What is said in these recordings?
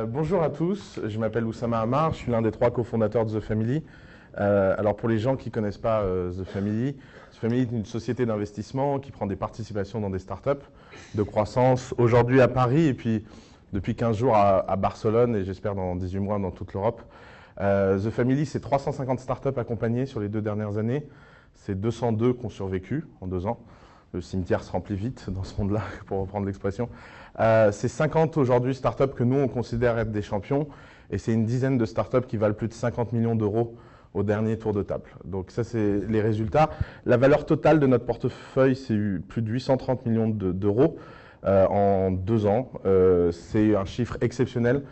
Bonjour à tous, je m'appelle Oussama Ammar, je suis l'un des 3 cofondateurs de The Family. Alors pour les gens qui ne connaissent pas The Family est une société d'investissement qui prend des participations dans des startups de croissance, aujourd'hui à Paris et puis depuis 15 jours à Barcelone et j'espère dans 18 mois dans toute l'Europe. The Family, c'est 350 startups accompagnées sur les 2 dernières années. C'est 202 qui ont survécu en 2 ans. Le cimetière se remplit vite dans ce monde-là, pour reprendre l'expression. C'est 50 aujourd'hui startups que nous, on considère être des champions. Et c'est une dizaine de startups qui valent plus de 50 millions d'euros au dernier tour de table. Donc ça, c'est les résultats. La valeur totale de notre portefeuille, c'est plus de 830 millions d'euros en 2 ans. C'est un chiffre exceptionnel.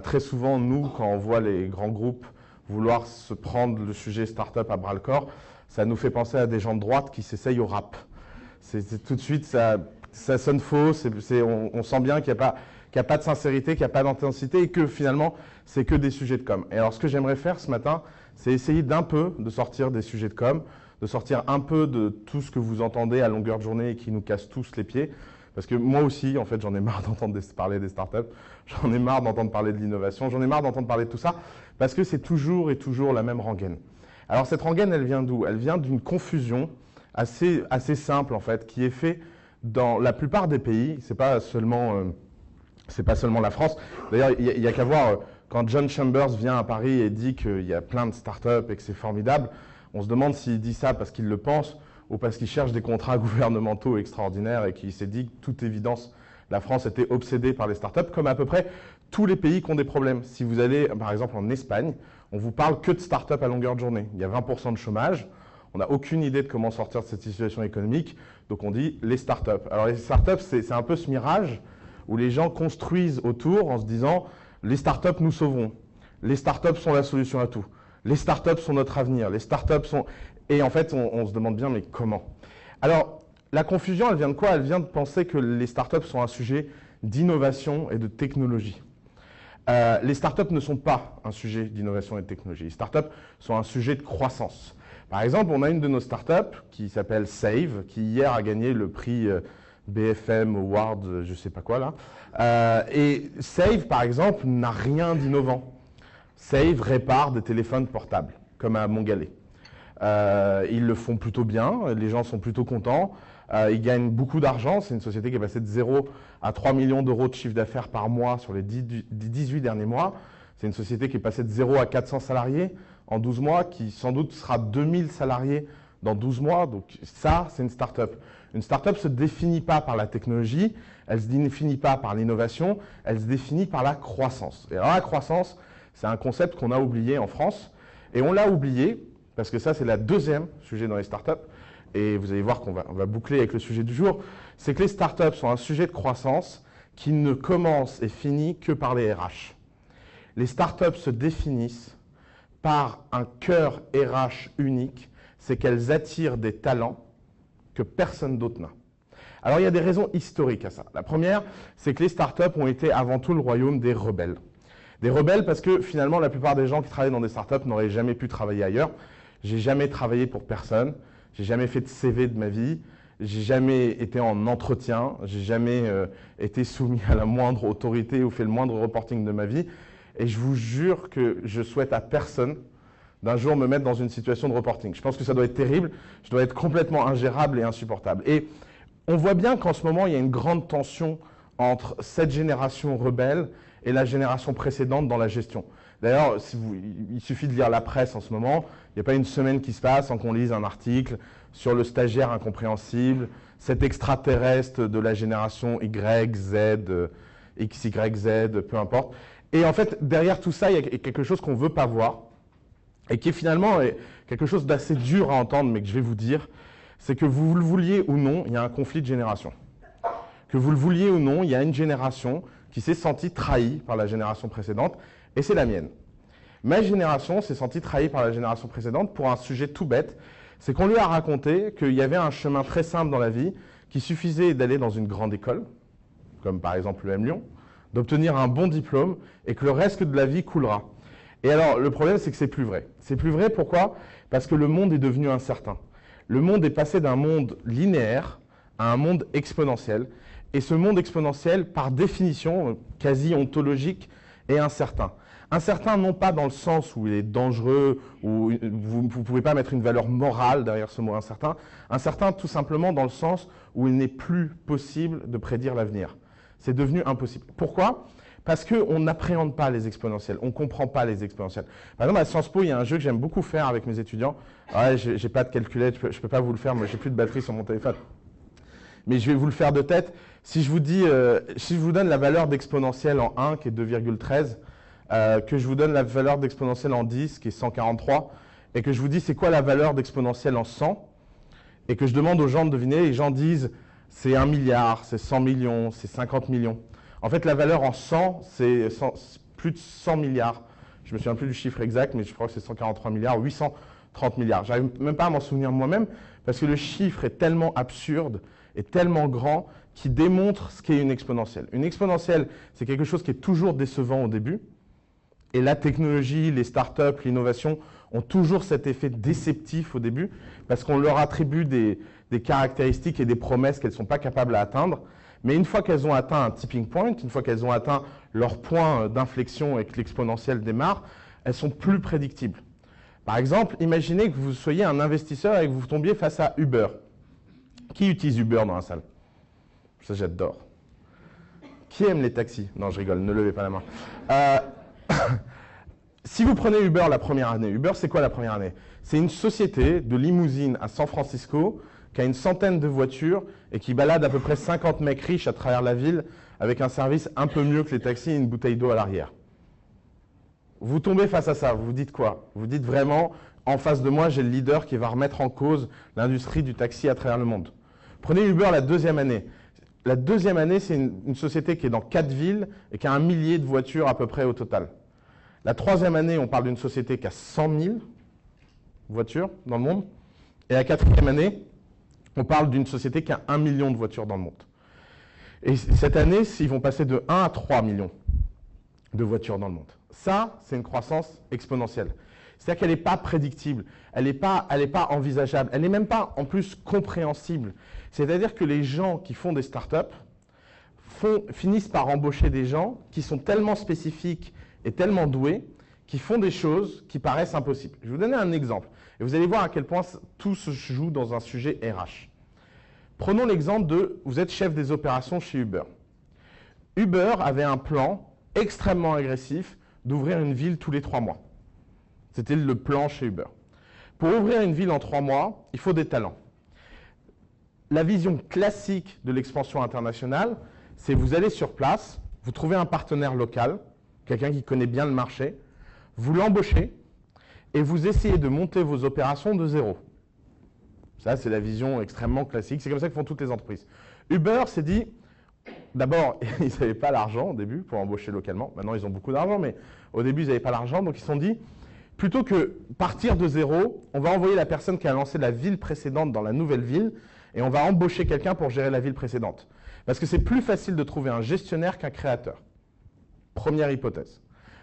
Très souvent, nous, quand on voit les grands groupes vouloir se prendre le sujet startup à bras-le-corps, ça nous fait penser à des gens de droite qui s'essayent au rap. Tout de suite, ça sonne faux, on sent bien qu'il n'y a pas de sincérité, qu'il n'y a pas d'intensité et que finalement, c'est que des sujets de com. Et alors, ce que j'aimerais faire ce matin, c'est essayer d'un peu de sortir des sujets de com, de sortir un peu de tout ce que vous entendez à longueur de journée et qui nous casse tous les pieds. Parce que moi aussi, en fait, j'en ai marre d'entendre parler des startups, j'en ai marre d'entendre parler de l'innovation, j'en ai marre d'entendre parler de tout ça, parce que c'est toujours et toujours la même rengaine. Alors, cette rengaine, elle vient d'où? Elle vient d'une confusion assez simple, en fait, qui est fait dans la plupart des pays. C'est pas seulement la France. D'ailleurs, il n'y a qu'à voir, quand John Chambers vient à Paris et dit qu'il y a plein de startups et que c'est formidable, on se demande s'il dit ça parce qu'il le pense ou parce qu'il cherche des contrats gouvernementaux extraordinaires et qu'il s'est dit que, toute évidence, la France était obsédée par les startups, comme à peu près tous les pays qui ont des problèmes. Si vous allez, par exemple, en Espagne, on vous parle que de startups à longueur de journée. Il y a 20% de chômage. On n'a aucune idée de comment sortir de cette situation économique, donc on dit les startups. Alors les startups, c'est un peu ce mirage où les gens construisent autour en se disant les startups nous sauveront, les startups sont la solution à tout, les startups sont notre avenir, les startups sont... Et en fait, on se demande bien, mais comment? Alors, la confusion, elle vient de quoi? Elle vient de penser que les startups sont un sujet d'innovation et de technologie. Les startups ne sont pas un sujet d'innovation et de technologie. Les startups sont un sujet de croissance. Par exemple, on a une de nos startups qui s'appelle Save, qui hier a gagné le prix BFM Award, je ne sais pas quoi là. Et Save, par exemple, n'a rien d'innovant. Save répare des téléphones portables, comme à Montgallet. Ils le font plutôt bien, les gens sont plutôt contents. Ils gagnent beaucoup d'argent. C'est une société qui est passée de 0 à 3 millions d'euros de chiffre d'affaires par mois sur les 18 derniers mois. C'est une société qui est passée de 0 à 400 salariés en 12 mois, qui sans doute sera 2000 salariés dans 12 mois. Donc ça, c'est une start-up. Une start-up ne se définit pas par la technologie, elle ne se définit pas par l'innovation, elle se définit par la croissance. Et alors la croissance, c'est un concept qu'on a oublié en France. Et on l'a oublié, parce que ça, c'est le deuxième sujet dans les start-up. Et vous allez voir qu'on va boucler avec le sujet du jour. C'est que les start-up sont un sujet de croissance qui ne commence et finit que par les RH. Les start-up se définissent par un cœur RH unique, c'est qu'elles attirent des talents que personne d'autre n'a. Alors il y a des raisons historiques à ça. La première, c'est que les startups ont été avant tout le royaume des rebelles. Des rebelles parce que finalement la plupart des gens qui travaillent dans des startups n'auraient jamais pu travailler ailleurs. J'ai jamais travaillé pour personne, j'ai jamais fait de CV de ma vie, j'ai jamais été en entretien, j'ai jamais été soumis à la moindre autorité ou fait le moindre reporting de ma vie. Et je vous jure que je souhaite à personne d'un jour me mettre dans une situation de reporting. Je pense que ça doit être terrible, je dois être complètement ingérable et insupportable. Et on voit bien qu'en ce moment, il y a une grande tension entre cette génération rebelle et la génération précédente dans la gestion. D'ailleurs, il suffit de lire la presse en ce moment, il n'y a pas une semaine qui se passe sans qu'on lise un article sur le stagiaire incompréhensible, cet extraterrestre de la génération Y, Z, XYZ, peu importe. Et en fait, derrière tout ça, il y a quelque chose qu'on ne veut pas voir et qui est finalement quelque chose d'assez dur à entendre, mais que je vais vous dire, c'est que vous le vouliez ou non, il y a un conflit de génération. Que vous le vouliez ou non, il y a une génération qui s'est sentie trahie par la génération précédente, et c'est la mienne. Ma génération s'est sentie trahie par la génération précédente pour un sujet tout bête, c'est qu'on lui a raconté qu'il y avait un chemin très simple dans la vie, qu'il suffisait d'aller dans une grande école, comme par exemple l'EM Lyon, d'obtenir un bon diplôme et que le reste de la vie coulera. Et alors, le problème, c'est que c'est plus vrai. C'est plus vrai, pourquoi? Parce que le monde est devenu incertain. Le monde est passé d'un monde linéaire à un monde exponentiel. Et ce monde exponentiel, par définition, quasi ontologique, est incertain. Incertain non pas dans le sens où il est dangereux, où vous ne pouvez pas mettre une valeur morale derrière ce mot incertain. Incertain tout simplement dans le sens où il n'est plus possible de prédire l'avenir. C'est devenu impossible. Pourquoi ? Parce qu'on n'appréhende pas les exponentiels, on ne comprend pas les exponentiels. Par exemple, à Sciences Po, il y a un jeu que j'aime beaucoup faire avec mes étudiants. Ouais, j'ai pas de calculette, je ne peux pas vous le faire, moi j'ai plus de batterie sur mon téléphone. Mais je vais vous le faire de tête. Si je vous dis, si je vous donne la valeur d'exponentielle en 1, qui est 2,13, que je vous donne la valeur d'exponentielle en 10, qui est 143, et que je vous dis c'est quoi la valeur d'exponentielle en 100, et que je demande aux gens de deviner, les gens disent c'est 1 milliard, c'est 100 millions, c'est 50 millions. En fait, la valeur en 100, c'est plus de 100 milliards. Je ne me souviens plus du chiffre exact, mais je crois que c'est 143 milliards, 830 milliards. Je n'arrive même pas à m'en souvenir moi-même, parce que le chiffre est tellement absurde et tellement grand qu'il démontre ce qu'est une exponentielle. Une exponentielle, c'est quelque chose qui est toujours décevant au début. Et la technologie, les startups, l'innovation ont toujours cet effet déceptif au début, parce qu'on leur attribue des caractéristiques et des promesses qu'elles ne sont pas capables d'atteindre. Mais une fois qu'elles ont atteint un tipping point, une fois qu'elles ont atteint leur point d'inflexion et que l'exponentielle démarre, elles sont plus prédictibles. Par exemple, imaginez que vous soyez un investisseur et que vous tombiez face à Uber. Qui utilise Uber dans la salle? Ça, j'adore. Qui aime les taxis? Non, je rigole, ne levez pas la main. Si vous prenez Uber la première année, Uber, c'est quoi la première année? C'est une société de limousine à San Francisco qui a une centaine de voitures et qui balade à peu près 50 mecs riches à travers la ville avec un service un peu mieux que les taxis et une bouteille d'eau à l'arrière. Vous tombez face à ça, vous vous dites quoi? Vous dites vraiment, en face de moi, j'ai le leader qui va remettre en cause l'industrie du taxi à travers le monde. Prenez Uber la deuxième année. La deuxième année, c'est une société qui est dans 4 villes et qui a 1 millier de voitures à peu près au total. La troisième année, on parle d'une société qui a 100 000 voitures dans le monde. Et la quatrième année, on parle d'une société qui a 1 million de voitures dans le monde. Et cette année, ils vont passer de 1 à 3 millions de voitures dans le monde. Ça, c'est une croissance exponentielle. C'est-à-dire qu'elle n'est pas prédictible, elle n'est pas envisageable, elle n'est même pas en plus compréhensible. C'est-à-dire que les gens qui font des startups finissent par embaucher des gens qui sont tellement spécifiques et tellement doués qui font des choses qui paraissent impossibles. Je vais vous donner un exemple et vous allez voir à quel point tout se joue dans un sujet RH. Prenons l'exemple de vous êtes chef des opérations chez Uber. Uber avait un plan extrêmement agressif d'ouvrir une ville tous les 3 mois. C'était le plan chez Uber. Pour ouvrir une ville en 3 mois, il faut des talents. La vision classique de l'expansion internationale, c'est vous allez sur place, vous trouvez un partenaire local, quelqu'un qui connaît bien le marché, vous l'embauchez et vous essayez de monter vos opérations de zéro. Ça, c'est la vision extrêmement classique. C'est comme ça que font toutes les entreprises. Uber s'est dit, d'abord, ils n'avaient pas l'argent au début pour embaucher localement. Maintenant, ils ont beaucoup d'argent, mais au début, ils n'avaient pas l'argent. Donc, ils se sont dit, plutôt que partir de zéro, on va envoyer la personne qui a lancé la ville précédente dans la nouvelle ville et on va embaucher quelqu'un pour gérer la ville précédente. Parce que c'est plus facile de trouver un gestionnaire qu'un créateur. Première hypothèse.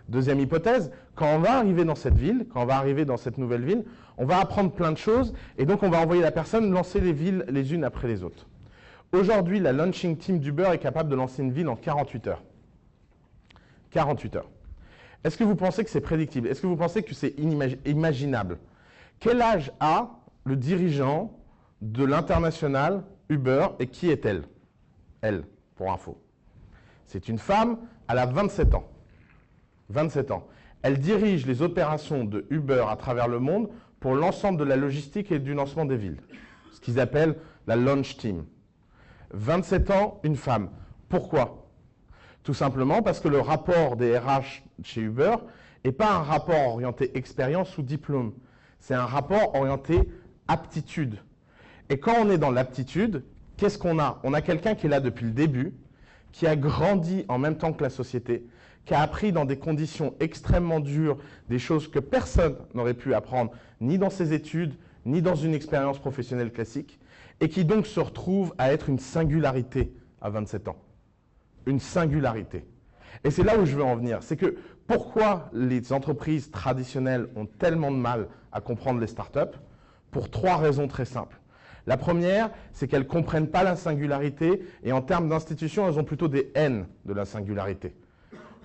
Deuxième hypothèse, quand on va arriver dans cette ville, quand on va arriver dans cette nouvelle ville, on va apprendre plein de choses et donc on va envoyer la personne lancer les villes les unes après les autres. Aujourd'hui, la launching team d'Uber est capable de lancer une ville en 48 heures. 48 heures. Est-ce que vous pensez que c'est prédictible? Est-ce que vous pensez que c'est imaginable? Quel âge a le dirigeant de l'international Uber et qui est-elle? Elle, pour info. C'est une femme, elle a 27 ans. 27 ans. Elle dirige les opérations de Uber à travers le monde pour l'ensemble de la logistique et du lancement des villes. Ce qu'ils appellent la launch team. 27 ans, une femme. Pourquoi? Tout simplement parce que le rapport des RH chez Uber n'est pas un rapport orienté expérience ou diplôme. C'est un rapport orienté aptitude. Et quand on est dans l'aptitude, qu'est-ce qu'on a? On a quelqu'un qui est là depuis le début, qui a grandi en même temps que la société, qui a appris dans des conditions extrêmement dures des choses que personne n'aurait pu apprendre, ni dans ses études, ni dans une expérience professionnelle classique, et qui donc se retrouve à être une singularité à 27 ans. Une singularité. Et c'est là où je veux en venir. C'est que pourquoi les entreprises traditionnelles ont tellement de mal à comprendre les startups? Pour 3 raisons très simples. La première, c'est qu'elles ne comprennent pas la singularité et en termes d'institution, elles ont plutôt des haines de la singularité.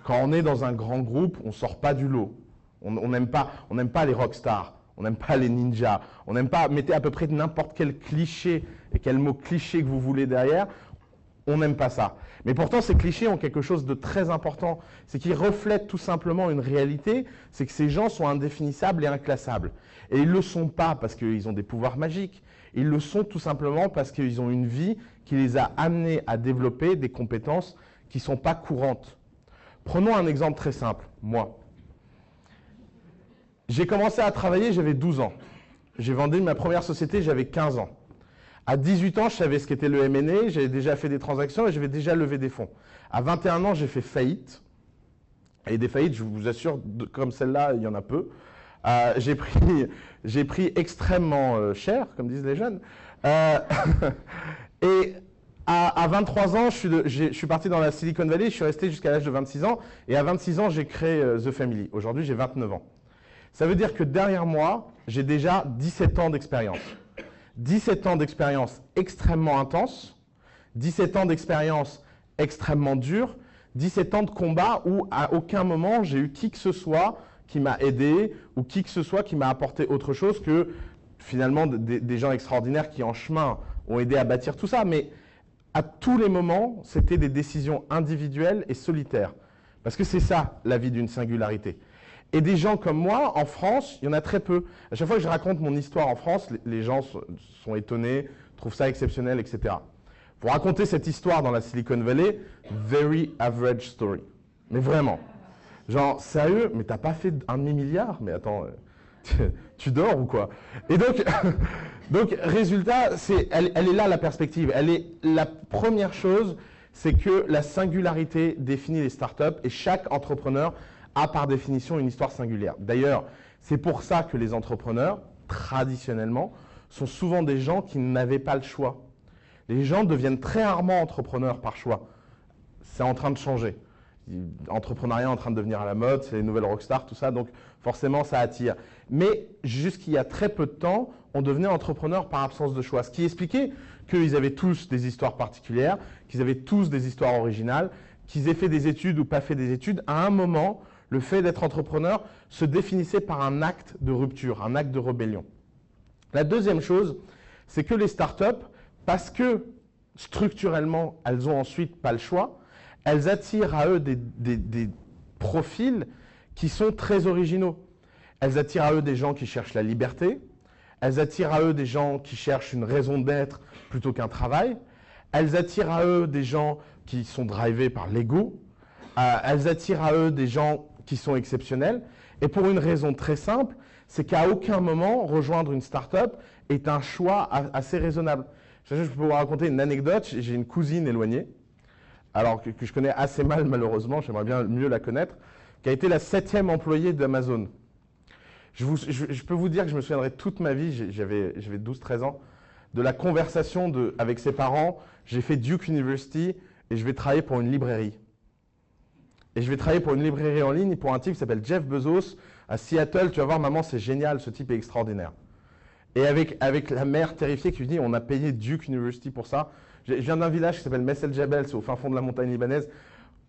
Quand on est dans un grand groupe, on ne sort pas du lot. On n'aime pas les rockstars, on n'aime pas les ninjas, on n'aime pas, mettez à peu près n'importe quel cliché et quel mot cliché que vous voulez derrière, on n'aime pas ça. Mais pourtant, ces clichés ont quelque chose de très important, c'est qu'ils reflètent tout simplement une réalité, c'est que ces gens sont indéfinissables et inclassables. Et ils ne le sont pas parce qu'ils ont des pouvoirs magiques, ils le sont tout simplement parce qu'ils ont une vie qui les a amenés à développer des compétences qui ne sont pas courantes. Prenons un exemple très simple, moi. J'ai commencé à travailler, j'avais 12 ans. J'ai vendu ma première société, j'avais 15 ans. À 18 ans, je savais ce qu'était le M&A, j'avais déjà fait des transactions et j'avais déjà levé des fonds. À 21 ans, j'ai fait faillite. Et des faillites, je vous assure, comme celle-là, il y en a peu. J'ai pris extrêmement cher, comme disent les jeunes. Et à 23 ans, je suis parti dans la Silicon Valley, je suis resté jusqu'à l'âge de 26 ans. Et à 26 ans, j'ai créé The Family. Aujourd'hui, j'ai 29 ans. Ça veut dire que derrière moi, j'ai déjà 17 ans d'expérience. 17 ans d'expérience extrêmement intense, 17 ans d'expérience extrêmement dure, 17 ans de combat où à aucun moment j'ai eu qui que ce soit qui m'a aidé ou qui que ce soit qui m'a apporté autre chose que finalement des gens extraordinaires qui en chemin ont aidé à bâtir tout ça. Mais à tous les moments, c'était des décisions individuelles et solitaires. Parce que c'est ça la vie d'une singularité. Et des gens comme moi, en France, il y en a très peu. À chaque fois que je raconte mon histoire en France, les gens sont étonnés, trouvent ça exceptionnel, etc. Pour raconter cette histoire dans la Silicon Valley, very average story. Mais vraiment. Genre, sérieux, mais t'as pas fait 1,5 milliard? Mais attends, tu dors ou quoi? Et donc résultat, elle est là la perspective. La première chose, c'est que la singularité définit les startups et chaque entrepreneur a par définition une histoire singulière. D'ailleurs, c'est pour ça que les entrepreneurs, traditionnellement, sont souvent des gens qui n'avaient pas le choix. Les gens deviennent très rarement entrepreneurs par choix. C'est en train de changer. L'entrepreneuriat est en train de devenir à la mode, c'est les nouvelles rockstars, tout ça, donc forcément ça attire. Mais jusqu'il y a très peu de temps, on devenait entrepreneur par absence de choix. Ce qui expliquait qu'ils avaient tous des histoires particulières, qu'ils avaient tous des histoires originales, qu'ils aient fait des études ou pas fait des études. À un moment, le fait d'être entrepreneur se définissait par un acte de rupture, un acte de rébellion. La deuxième chose, c'est que les startups, parce que structurellement, elles ont ensuite pas le choix, elles attirent à eux des profils qui sont très originaux. Elles attirent à eux des gens qui cherchent la liberté, elles attirent à eux des gens qui cherchent une raison d'être plutôt qu'un travail, elles attirent à eux des gens qui sont drivés par l'ego, elles attirent à eux des gens qui sont exceptionnels, et pour une raison très simple, c'est qu'à aucun moment, rejoindre une start-up est un choix assez raisonnable. Je peux vous raconter une anecdote, j'ai une cousine éloignée, alors que je connais assez mal malheureusement, j'aimerais bien mieux la connaître, qui a été la 7e employée d'Amazon. Je peux vous dire que je me souviendrai toute ma vie, j'avais 12-13 ans, de la conversation avec ses parents, j'ai fait Duke University et je vais travailler pour une librairie. Et je vais travailler pour une librairie en ligne pour un type qui s'appelle Jeff Bezos à Seattle. Tu vas voir, maman, c'est génial, ce type est extraordinaire. Et avec la mère terrifiée qui lui dit, on a payé Duke University pour ça. Je viens d'un village qui s'appelle Messel Jebel, c'est au fin fond de la montagne libanaise.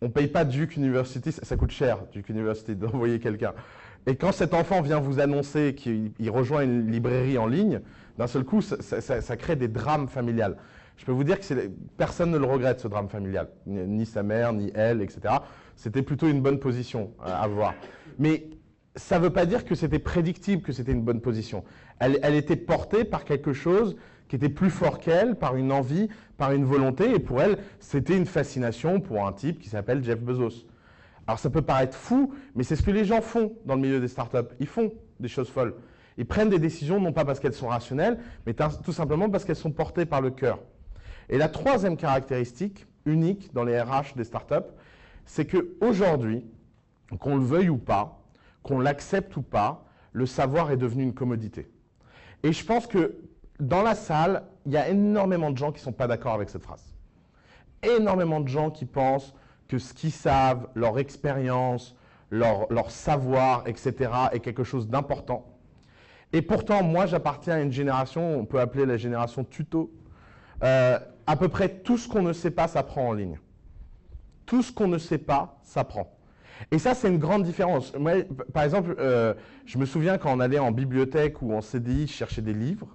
On ne paye pas Duke University, ça coûte cher, Duke University, d'envoyer quelqu'un. Et quand cet enfant vient vous annoncer qu'il rejoint une librairie en ligne, d'un seul coup, ça crée des drames familiales. Je peux vous dire que personne ne le regrette, ce drame familial. Ni sa mère, ni elle, etc. C'était plutôt une bonne position à avoir. Mais ça ne veut pas dire que c'était prédictible que c'était une bonne position. Elle était portée par quelque chose qui était plus fort qu'elle, par une envie, par une volonté. Et pour elle, c'était une fascination pour un type qui s'appelle Jeff Bezos. Alors ça peut paraître fou, mais c'est ce que les gens font dans le milieu des startups. Ils font des choses folles. Ils prennent des décisions non pas parce qu'elles sont rationnelles, mais tout simplement parce qu'elles sont portées par le cœur. Et la troisième caractéristique unique dans les RH des startups, c'est qu'aujourd'hui, qu'on le veuille ou pas, qu'on l'accepte ou pas, le savoir est devenu une commodité. Et je pense que dans la salle, il y a énormément de gens qui ne sont pas d'accord avec cette phrase. Énormément de gens qui pensent que ce qu'ils savent, leur expérience, leur savoir, etc., est quelque chose d'important. Et pourtant, moi, j'appartiens à une génération, on peut appeler la génération tuto. À peu près tout ce qu'on ne sait pas s'apprend en ligne. Tout ce qu'on ne sait pas s'apprend. Et ça, c'est une grande différence. Moi, par exemple, je me souviens quand on allait en bibliothèque ou en CDI chercher des livres,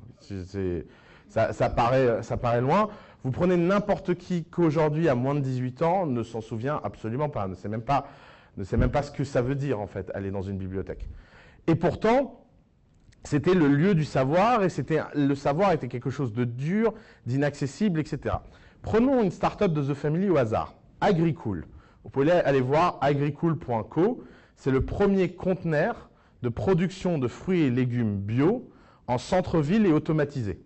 ça paraît loin. Vous prenez n'importe qui qu'aujourd'hui, à moins de 18 ans, ne s'en souvient absolument pas, ne sait même pas ce que ça veut dire, en fait, aller dans une bibliothèque. Et pourtant, c'était le lieu du savoir, et le savoir était quelque chose de dur, d'inaccessible, etc. Prenons une start-up de The Family au hasard, Agricool. Vous pouvez aller voir agricool.co. C'est le premier conteneur de production de fruits et légumes bio en centre-ville et automatisé.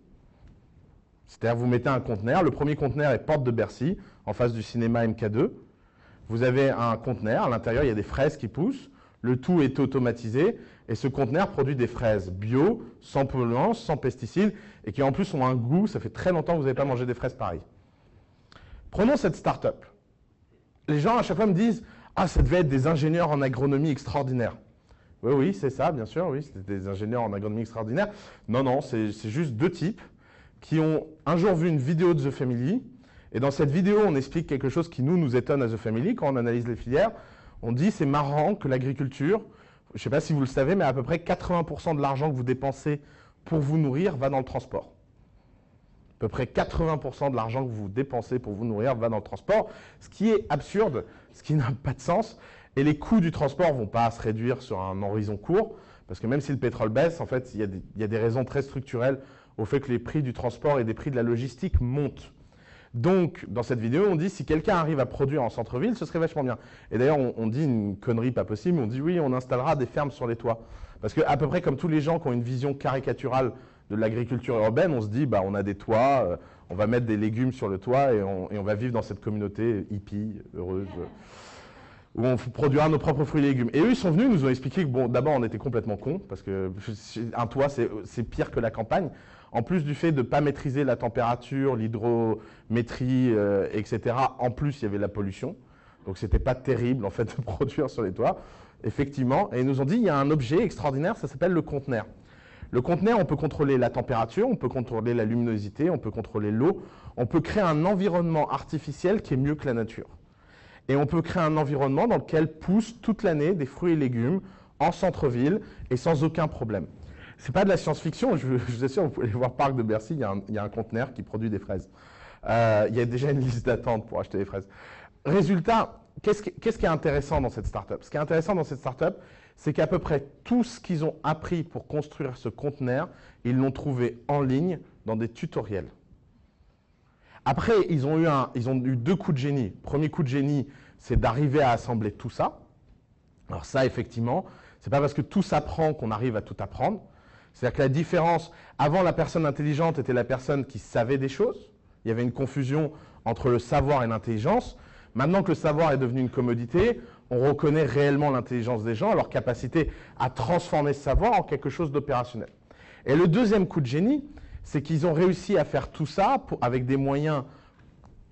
C'est-à-dire vous mettez un conteneur, le premier conteneur est porte de Bercy, en face du cinéma MK2. Vous avez un conteneur, à l'intérieur il y a des fraises qui poussent, le tout est automatisé, et ce conteneur produit des fraises bio, sans polluants, sans pesticides, et qui en plus ont un goût, ça fait très longtemps que vous n'avez pas mangé des fraises pareilles. Prenons cette start-up. Les gens à chaque fois me disent « Ah, ça devait être des ingénieurs en agronomie extraordinaires ». Oui, c'est ça, bien sûr, oui, c'était des ingénieurs en agronomie extraordinaires. Non, c'est juste deux types qui ont un jour vu une vidéo de The Family, et dans cette vidéo, on explique quelque chose qui nous étonne à The Family, quand on analyse les filières. On dit « C'est marrant que l'agriculture, je ne sais pas si vous le savez, mais à peu près 80% de l'argent que vous dépensez pour vous nourrir va dans le transport. » À peu près 80% de l'argent que vous dépensez pour vous nourrir va dans le transport, ce qui est absurde, ce qui n'a pas de sens. Et les coûts du transport ne vont pas se réduire sur un horizon court, parce que même si le pétrole baisse, en fait, il y a des raisons très structurelles au fait que les prix du transport et des prix de la logistique montent. Donc, dans cette vidéo, on dit si quelqu'un arrive à produire en centre-ville, ce serait vachement bien. Et d'ailleurs, on dit une connerie pas possible, on dit oui, on installera des fermes sur les toits. Parce qu'à peu près comme tous les gens qui ont une vision caricaturale de l'agriculture urbaine, on se dit, bah, on a des toits, on va mettre des légumes sur le toit et on va vivre dans cette communauté hippie, heureuse, où on produira nos propres fruits et légumes. Et eux, ils sont venus, ils nous ont expliqué que, bon, d'abord, on était complètement cons, parce que un toit, c'est pire que la campagne. En plus du fait de ne pas maîtriser la température, l'hydrométrie, etc., en plus, il y avait la pollution. Donc, ce n'était pas terrible, en fait, de produire sur les toits, effectivement. Et ils nous ont dit, il y a un objet extraordinaire, ça s'appelle le conteneur. Le conteneur, on peut contrôler la température, on peut contrôler la luminosité, on peut contrôler l'eau, on peut créer un environnement artificiel qui est mieux que la nature. Et on peut créer un environnement dans lequel poussent toute l'année des fruits et légumes en centre-ville et sans aucun problème. Ce n'est pas de la science-fiction, je vous assure, vous pouvez aller voir Parc de Bercy, il y a un conteneur qui produit des fraises. Il y a déjà une liste d'attente pour acheter des fraises. Résultat, qu'est-ce qui est intéressant dans cette start-up? Ce qui est intéressant dans cette start-up, c'est qu'à peu près tout ce qu'ils ont appris pour construire ce conteneur, ils l'ont trouvé en ligne dans des tutoriels. Après, ils ont eu deux coups de génie. Premier coup de génie, c'est d'arriver à assembler tout ça. Alors ça, effectivement, c'est pas parce que tout s'apprend qu'on arrive à tout apprendre. C'est-à-dire que la différence, avant, la personne intelligente était la personne qui savait des choses. Il y avait une confusion entre le savoir et l'intelligence. Maintenant que le savoir est devenu une commodité, on reconnaît réellement l'intelligence des gens, leur capacité à transformer ce savoir en quelque chose d'opérationnel. Et le deuxième coup de génie, c'est qu'ils ont réussi à faire tout ça avec des moyens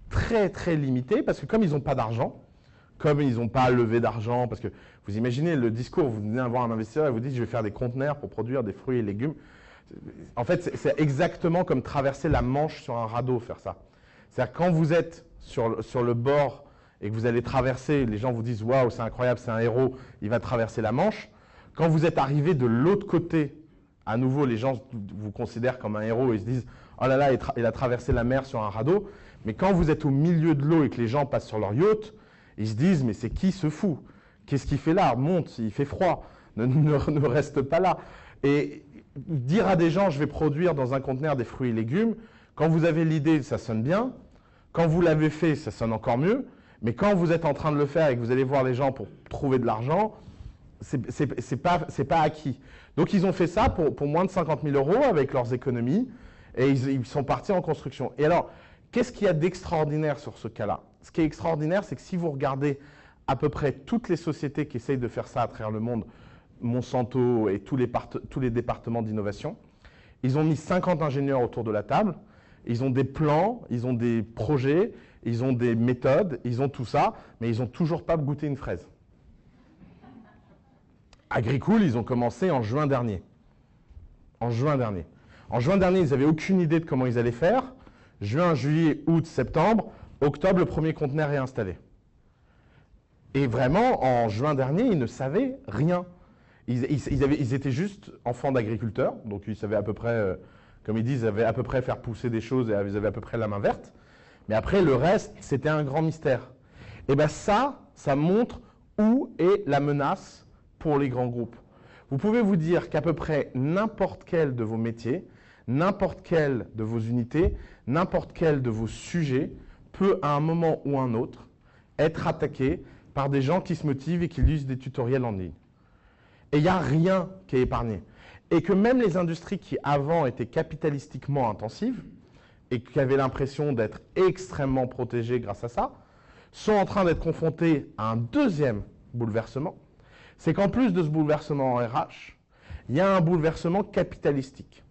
très très limités, parce que comme ils n'ont pas d'argent, comme ils n'ont pas levé d'argent, parce que vous imaginez le discours, vous venez voir un investisseur et vous dites je vais faire des conteneurs pour produire des fruits et légumes. En fait, c'est exactement comme traverser la Manche sur un radeau, faire ça. C'est-à-dire quand vous êtes sur le bord et que vous allez traverser, les gens vous disent « Waouh, c'est incroyable, c'est un héros, il va traverser la Manche ». Quand vous êtes arrivé de l'autre côté, à nouveau, les gens vous considèrent comme un héros et ils se disent « Oh là là, il a traversé la mer sur un radeau ». Mais quand vous êtes au milieu de l'eau et que les gens passent sur leur yacht, ils se disent « Mais c'est qui ce fou? Qu'est-ce qu'il fait là? Monte, il fait froid, ne reste pas là ». Et dire à des gens « Je vais produire dans un conteneur des fruits et légumes », quand vous avez l'idée, ça sonne bien. Quand vous l'avez fait, ça sonne encore mieux. Mais quand vous êtes en train de le faire et que vous allez voir les gens pour trouver de l'argent, c'est pas acquis. Donc ils ont fait ça pour moins de 50 000 € avec leurs économies et ils sont partis en construction. Et alors, qu'est-ce qu'il y a d'extraordinaire sur ce cas-là? Ce qui est extraordinaire, c'est que si vous regardez à peu près toutes les sociétés qui essayent de faire ça à travers le monde, Monsanto et tous les départements d'innovation, ils ont mis 50 ingénieurs autour de la table. Ils ont des plans, ils ont des projets, ils ont des méthodes, ils ont tout ça, mais ils n'ont toujours pas goûté une fraise. Agricool, ils ont commencé en juin dernier. en juin dernier. En juin dernier, ils n'avaient aucune idée de comment ils allaient faire. Juin, juillet, août, septembre, octobre, le premier conteneur est installé. Et vraiment, en juin dernier, ils ne savaient rien. Ils étaient juste enfants d'agriculteurs, donc ils savaient à peu près, comme ils disent, ils avaient à peu près faire pousser des choses et ils avaient à peu près la main verte. Mais après, le reste, c'était un grand mystère. Et bien ça montre où est la menace pour les grands groupes. Vous pouvez vous dire qu'à peu près n'importe quel de vos métiers, n'importe quelle de vos unités, n'importe quel de vos sujets peut, à un moment ou un autre, être attaqué par des gens qui se motivent et qui lisent des tutoriels en ligne. Et il n'y a rien qui est épargné. Et que même les industries qui, avant, étaient capitalistiquement intensives et qui avaient l'impression d'être extrêmement protégées grâce à ça, sont en train d'être confrontées à un deuxième bouleversement. C'est qu'en plus de ce bouleversement en RH, il y a un bouleversement capitalistique.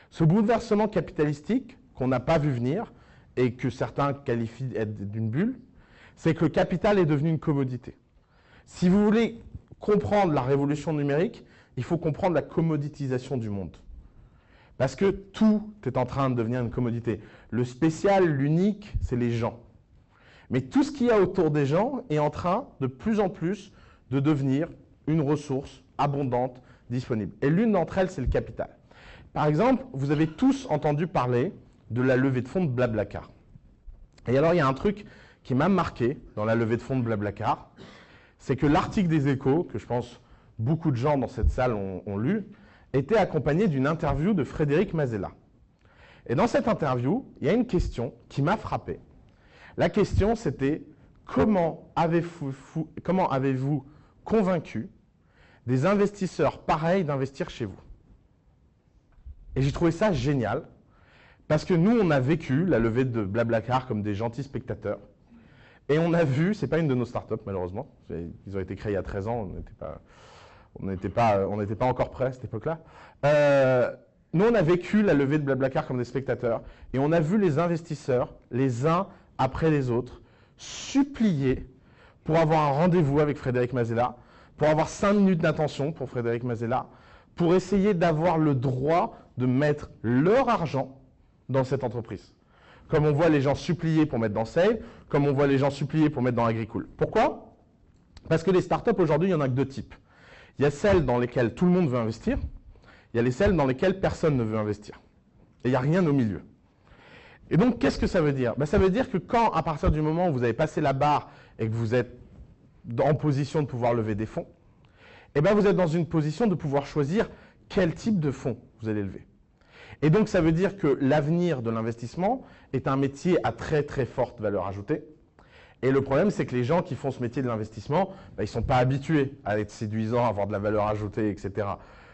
Ce bouleversement capitalistique, qu'on n'a pas vu venir, et que certains qualifient d'une bulle, c'est que le capital est devenu une commodité. Si vous voulez comprendre la révolution numérique, il faut comprendre la commoditisation du monde. Parce que tout est en train de devenir une commodité. Le spécial, l'unique, c'est les gens. Mais tout ce qu'il y a autour des gens est en train de plus en plus de devenir une ressource abondante, disponible. Et l'une d'entre elles, c'est le capital. Par exemple, vous avez tous entendu parler de la levée de fonds de Blablacar. Et alors, il y a un truc qui m'a marqué dans la levée de fonds de Blablacar, c'est que l'article des Échos, que je pense beaucoup de gens dans cette salle ont lu, était accompagné d'une interview de Frédéric Mazella. Et dans cette interview, il y a une question qui m'a frappé. La question, c'était comment avez-vous convaincu des investisseurs pareils d'investir chez vous? Et j'ai trouvé ça génial, parce que nous, on a vécu la levée de Blablacar comme des gentils spectateurs. Et on a vu, c'est pas une de nos startups malheureusement, ils ont été créés il y a 13 ans, on n'était pas encore prêts à cette époque-là. Nous, on a vécu la levée de Blablacar comme des spectateurs, et on a vu les investisseurs, les uns après les autres, supplier pour avoir un rendez-vous avec Frédéric Mazella, pour avoir 5 minutes d'attention pour Frédéric Mazella, pour essayer d'avoir le droit de mettre leur argent dans cette entreprise. Comme on voit les gens supplier pour mettre dans Sale, comme on voit les gens supplier pour mettre dans Agricool. Pourquoi? Parce que les startups, aujourd'hui, il n'y en a que deux types. Il y a celles dans lesquelles tout le monde veut investir, il y a les celles dans lesquelles personne ne veut investir. Et il n'y a rien au milieu. Et donc, qu'est-ce que ça veut dire? Ça veut dire que quand, à partir du moment où vous avez passé la barre et que vous êtes en position de pouvoir lever des fonds, vous êtes dans une position de pouvoir choisir quel type de fonds vous allez lever. Et donc, ça veut dire que l'avenir de l'investissement est un métier à très très forte valeur ajoutée. Et le problème, c'est que les gens qui font ce métier de l'investissement, ils ne sont pas habitués à être séduisants, à avoir de la valeur ajoutée, etc.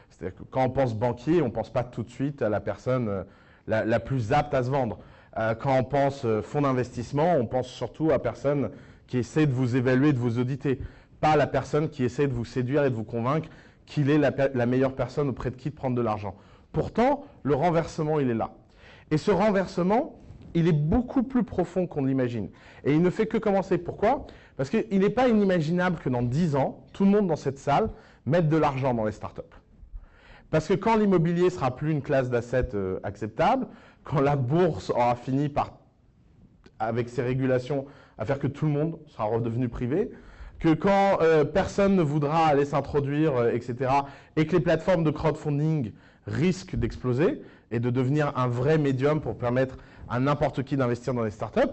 C'est-à-dire que quand on pense banquier, on ne pense pas tout de suite à la personne la plus apte à se vendre. Quand on pense fonds d'investissement, on pense surtout à la personne qui essaie de vous évaluer, de vous auditer. Pas à la personne qui essaie de vous séduire et de vous convaincre qu'il est la meilleure personne auprès de qui de prendre de l'argent. Pourtant, le renversement, il est là. Et ce renversement, il est beaucoup plus profond qu'on l'imagine. Et il ne fait que commencer. Pourquoi? Parce qu'il n'est pas inimaginable que dans 10 ans, tout le monde dans cette salle mette de l'argent dans les startups. Parce que quand l'immobilier ne sera plus une classe d'assets acceptable, quand la bourse aura fini par, avec ses régulations, à faire que tout le monde sera redevenu privé, que quand personne ne voudra aller s'introduire, etc., et que les plateformes de crowdfunding risquent d'exploser et de devenir un vrai médium pour permettre à n'importe qui d'investir dans les startups,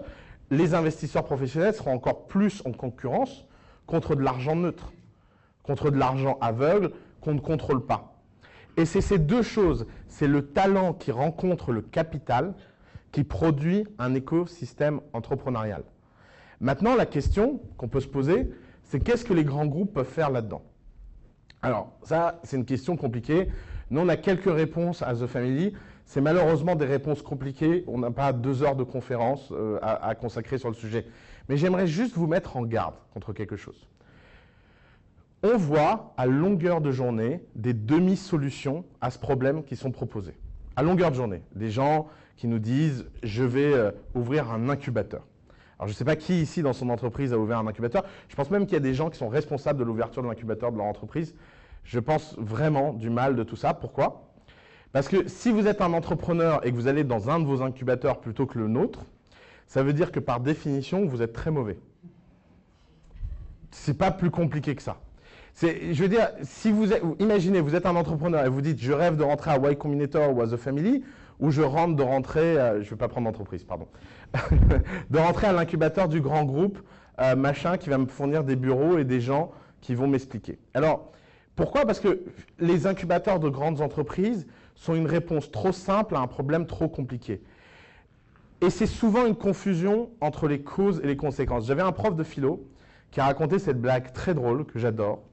les investisseurs professionnels seront encore plus en concurrence contre de l'argent neutre, contre de l'argent aveugle qu'on ne contrôle pas. Et c'est ces deux choses, c'est le talent qui rencontre le capital qui produit un écosystème entrepreneurial. Maintenant, la question qu'on peut se poser, c'est qu'est-ce que les grands groupes peuvent faire là-dedans? Alors, ça, c'est une question compliquée. Nous, on a quelques réponses à The Family. C'est malheureusement des réponses compliquées. On n'a pas 2 heures de conférence à consacrer sur le sujet. Mais j'aimerais juste vous mettre en garde contre quelque chose. On voit à longueur de journée des demi-solutions à ce problème qui sont proposées. À longueur de journée, des gens qui nous disent « je vais ouvrir un incubateur ». Alors, je ne sais pas qui ici dans son entreprise a ouvert un incubateur. Je pense même qu'il y a des gens qui sont responsables de l'ouverture de l'incubateur de leur entreprise. Je pense vraiment du mal de tout ça. Pourquoi? Parce que si vous êtes un entrepreneur et que vous allez dans un de vos incubateurs plutôt que le nôtre, ça veut dire que par définition, vous êtes très mauvais. C'est pas plus compliqué que ça. Je veux dire, si imaginez, vous êtes un entrepreneur et vous dites, je rêve de rentrer à Y Combinator ou à The Family, ou je rêve de rentrer, je ne vais pas prendre d'entreprise, pardon, de rentrer à l'incubateur du grand groupe, machin, qui va me fournir des bureaux et des gens qui vont m'expliquer. Alors, pourquoi? Parce que les incubateurs de grandes entreprises sont une réponse trop simple à un problème trop compliqué. Et c'est souvent une confusion entre les causes et les conséquences. J'avais un prof de philo qui a raconté cette blague très drôle que j'adore.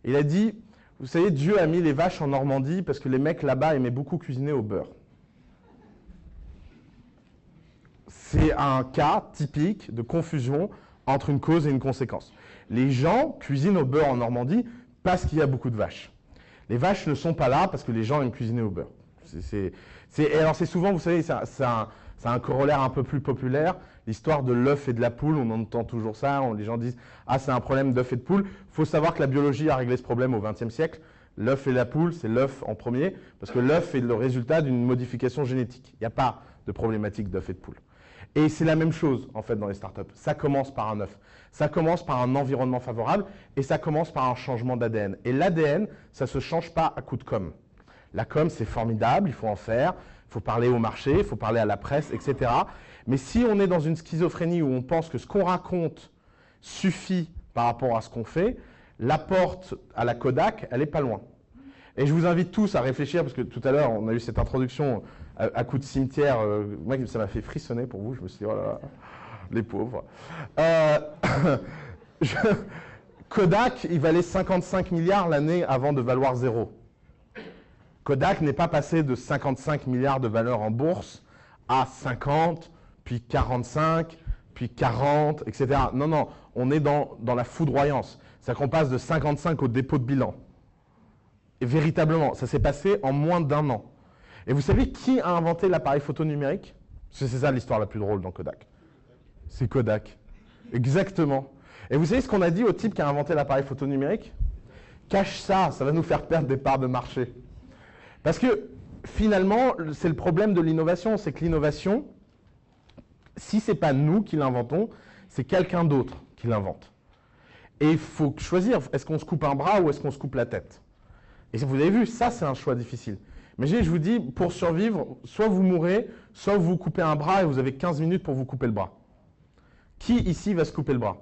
Il a dit, vous savez, Dieu a mis les vaches en Normandie parce que les mecs là-bas aimaient beaucoup cuisiner au beurre. C'est un cas typique de confusion entre une cause et une conséquence. Les gens cuisinent au beurre en Normandie parce qu'il y a beaucoup de vaches. Les vaches ne sont pas là parce que les gens aiment cuisiner au beurre. Et alors c'est souvent, vous savez, c'est un corollaire un peu plus populaire, l'histoire de l'œuf et de la poule, on entend toujours ça, les gens disent « Ah, c'est un problème d'œuf et de poule ». Il faut savoir que la biologie a réglé ce problème au XXe siècle. L'œuf et la poule, c'est l'œuf en premier, parce que l'œuf est le résultat d'une modification génétique. Il n'y a pas de problématique d'œuf et de poule. Et c'est la même chose, en fait, dans les startups. Ça commence par un œuf. Ça commence par un environnement favorable et ça commence par un changement d'ADN. Et l'ADN, ça ne se change pas à coup de com'. La com', c'est formidable, il faut en faire, il faut parler au marché, il faut parler à la presse, etc. Mais si on est dans une schizophrénie où on pense que ce qu'on raconte suffit par rapport à ce qu'on fait, la porte à la Kodak, elle n'est pas loin. Et je vous invite tous à réfléchir, parce que tout à l'heure, on a eu cette introduction à coup de cimetière. Moi, ça m'a fait frissonner pour vous. Je me suis dit, oh là là, les pauvres. Kodak, il valait 55 milliards l'année avant de valoir zéro. Kodak n'est pas passé de 55 milliards de valeur en bourse à 50, puis 45, puis 40, etc. Non, non, on est dans la foudroyance. C'est-à-dire qu'on passe de 55 au dépôt de bilan. Et véritablement, ça s'est passé en moins d'1 an. Et vous savez qui a inventé l'appareil photo numérique? C'est ça l'histoire la plus drôle dans Kodak. C'est Kodak. Exactement. Et vous savez ce qu'on a dit au type qui a inventé l'appareil photo numérique? Cache ça, ça va nous faire perdre des parts de marché. Parce que finalement, c'est le problème de l'innovation, c'est que l'innovation, si ce n'est pas nous qui l'inventons, c'est quelqu'un d'autre qui l'invente. Et il faut choisir, est-ce qu'on se coupe un bras ou est-ce qu'on se coupe la tête? Et vous avez vu, ça c'est un choix difficile. Imaginez, je vous dis, pour survivre, soit vous mourrez, soit vous coupez un bras et vous avez 15 minutes pour vous couper le bras. Qui ici va se couper le bras?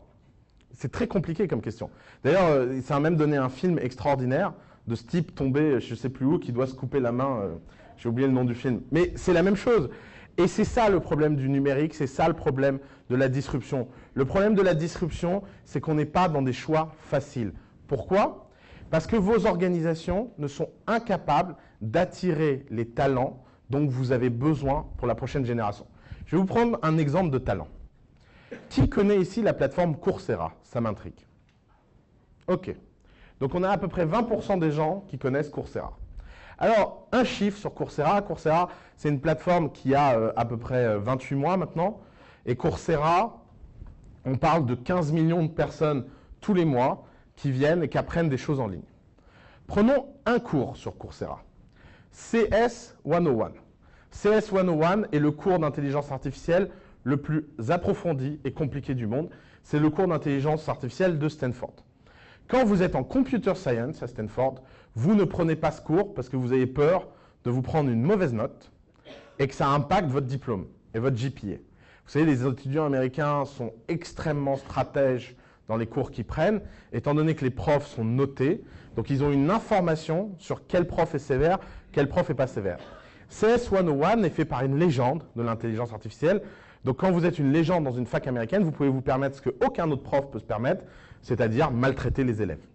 C'est très compliqué comme question. D'ailleurs, ça a même donné un film extraordinaire de ce type tombé, je ne sais plus où, qui doit se couper la main. J'ai oublié le nom du film. Mais c'est la même chose. Et c'est ça le problème du numérique, c'est ça le problème de la disruption. Le problème de la disruption, c'est qu'on n'est pas dans des choix faciles. Pourquoi? Parce que vos organisations ne sont incapables d'attirer les talents dont vous avez besoin pour la prochaine génération. Je vais vous prendre un exemple de talent. Qui connaît ici la plateforme Coursera? Ça m'intrigue. Ok. Donc on a à peu près 20% des gens qui connaissent Coursera. Alors, un chiffre sur Coursera. Coursera, c'est une plateforme qui a à peu près 28 mois maintenant. Et Coursera, on parle de 15 millions de personnes tous les mois qui viennent et qui apprennent des choses en ligne. Prenons un cours sur Coursera. CS 101. CS 101 est le cours d'intelligence artificielle le plus approfondi et compliqué du monde. C'est le cours d'intelligence artificielle de Stanford. Quand vous êtes en computer science à Stanford, vous ne prenez pas ce cours parce que vous avez peur de vous prendre une mauvaise note et que ça impacte votre diplôme et votre GPA. Vous savez, les étudiants américains sont extrêmement stratèges dans les cours qu'ils prennent, étant donné que les profs sont notés. Donc, ils ont une information sur quel prof est sévère, quel prof n'est pas sévère. CS 101 est fait par une légende de l'intelligence artificielle. Donc, quand vous êtes une légende dans une fac américaine, vous pouvez vous permettre ce qu'aucun autre prof peut se permettre, c'est-à-dire maltraiter les élèves.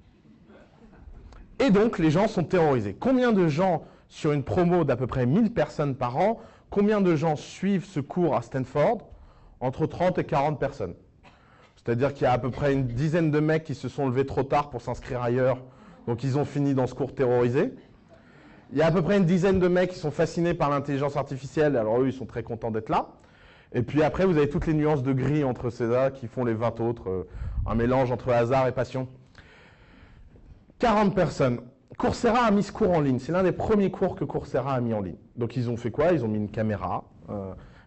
Et donc, les gens sont terrorisés. Combien de gens, sur une promo d'à peu près 1000 personnes par an, combien de gens suivent ce cours à Stanford? Entre 30 et 40 personnes. C'est-à-dire qu'il y a à peu près une dizaine de mecs qui se sont levés trop tard pour s'inscrire ailleurs, donc ils ont fini dans ce cours terrorisé. Il y a à peu près une dizaine de mecs qui sont fascinés par l'intelligence artificielle, alors eux, ils sont très contents d'être là. Et puis après, vous avez toutes les nuances de gris entre ces-là qui font les 20 autres, un mélange entre hasard et passion. 40 personnes. Coursera a mis ce cours en ligne. C'est l'un des premiers cours que Coursera a mis en ligne. Donc ils ont fait quoi? Ils ont mis une caméra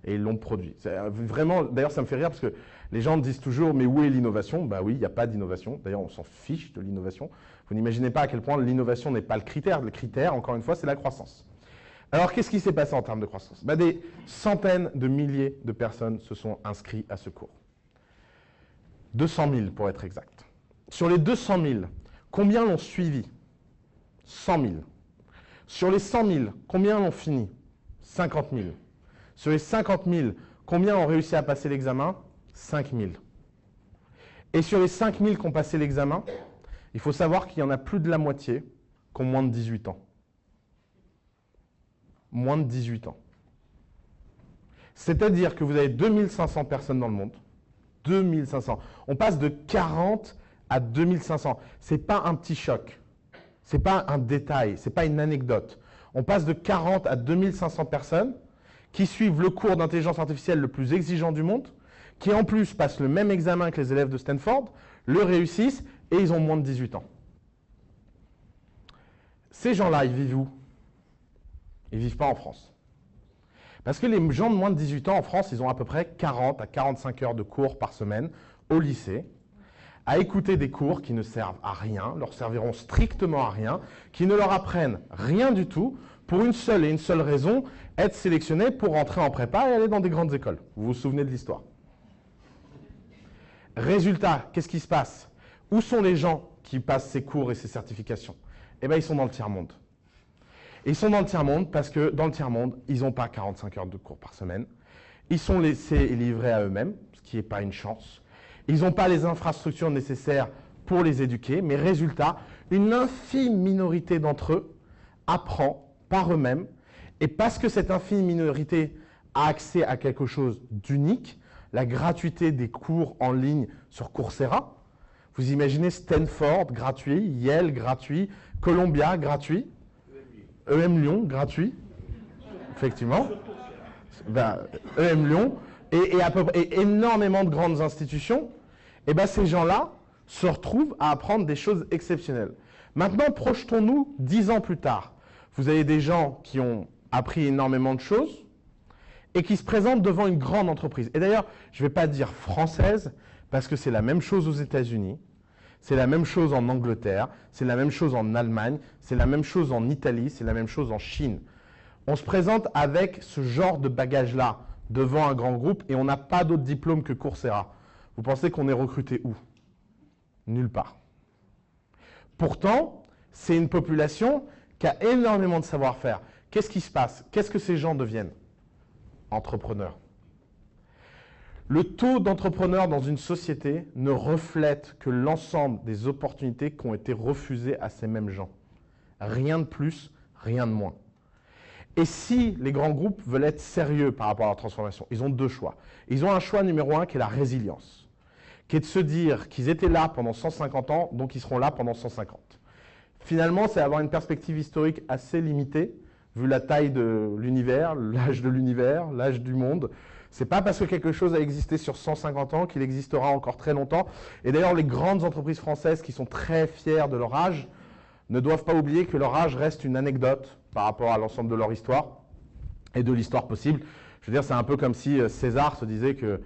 et ils l'ont produit. Vraiment, d'ailleurs, ça me fait rire parce que les gens me disent toujours, mais où est l'innovation? Bah oui, il n'y a pas d'innovation. D'ailleurs, on s'en fiche de l'innovation. Vous n'imaginez pas à quel point l'innovation n'est pas le critère. Le critère, encore une fois, c'est la croissance. Alors, qu'est-ce qui s'est passé en termes de croissance? Bah, des centaines de milliers de personnes se sont inscrites à ce cours. 200 000 pour être exact. Sur les 200 000, combien l'ont suivi? 100 000. Sur les 100 000, combien l'ont fini? 50 000. Sur les 50 000, combien ont réussi à passer l'examen? 5 000. Et sur les 5 000 qui ont passé l'examen, il faut savoir qu'il y en a plus de la moitié qui ont moins de 18 ans. Moins de 18 ans. C'est-à-dire que vous avez 2500 personnes dans le monde. 2500. On passe de 40 à 2500. Ce n'est pas un petit choc. Ce n'est pas un détail. Ce n'est pas une anecdote. On passe de 40 à 2500 personnes qui suivent le cours d'intelligence artificielle le plus exigeant du monde, qui en plus passent le même examen que les élèves de Stanford, le réussissent et ils ont moins de 18 ans. Ces gens-là, ils vivent où? Ils ne vivent pas en France. Parce que les gens de moins de 18 ans en France, ils ont à peu près 40 à 45 heures de cours par semaine au lycée, à écouter des cours qui ne servent à rien, leur serviront strictement à rien, qui ne leur apprennent rien du tout, pour une seule raison, être sélectionnés pour rentrer en prépa et aller dans des grandes écoles. Vous vous souvenez de l'histoire. Résultat, qu'est-ce qui se passe? Où sont les gens qui passent ces cours et ces certifications? Eh bien, ils sont dans le tiers-monde. Et ils sont dans le tiers-monde parce que dans le tiers-monde, ils n'ont pas 45 heures de cours par semaine. Ils sont laissés et livrés à eux-mêmes, ce qui n'est pas une chance. Ils n'ont pas les infrastructures nécessaires pour les éduquer, mais résultat, une infime minorité d'entre eux apprend par eux-mêmes. Et parce que cette infime minorité a accès à quelque chose d'unique, la gratuité des cours en ligne sur Coursera, vous imaginez Stanford gratuit, Yale gratuit, Columbia gratuit, EM Lyon gratuit, effectivement, ben, EM Lyon, et énormément de grandes institutions, et ben ces gens-là se retrouvent à apprendre des choses exceptionnelles. Maintenant, projetons-nous 10 ans plus tard. Vous avez des gens qui ont appris énormément de choses et qui se présentent devant une grande entreprise. Et d'ailleurs, je ne vais pas dire française, parce que c'est la même chose aux États-Unis, c'est la même chose en Angleterre, c'est la même chose en Allemagne, c'est la même chose en Italie, c'est la même chose en Chine. On se présente avec ce genre de bagage-là devant un grand groupe et on n'a pas d'autre diplôme que Coursera. Vous pensez qu'on est recruté où? Nulle part. Pourtant, c'est une population qui a énormément de savoir-faire. Qu'est-ce qui se passe? Qu'est-ce que ces gens deviennent? Entrepreneurs. Le taux d'entrepreneurs dans une société ne reflète que l'ensemble des opportunités qui ont été refusées à ces mêmes gens. Rien de plus, rien de moins. Et si les grands groupes veulent être sérieux par rapport à la transformation, ils ont deux choix. Ils ont un choix numéro un qui est la résilience, qui est de se dire qu'ils étaient là pendant 150 ans, donc ils seront là pendant 150. Finalement, c'est avoir une perspective historique assez limitée, vu la taille de l'univers, l'âge du monde. C'est pas parce que quelque chose a existé sur 150 ans qu'il existera encore très longtemps. Et d'ailleurs, les grandes entreprises françaises qui sont très fières de leur âge ne doivent pas oublier que leur âge reste une anecdote par rapport à l'ensemble de leur histoire et de l'histoire possible. Je veux dire, c'est un peu comme si César se disait que...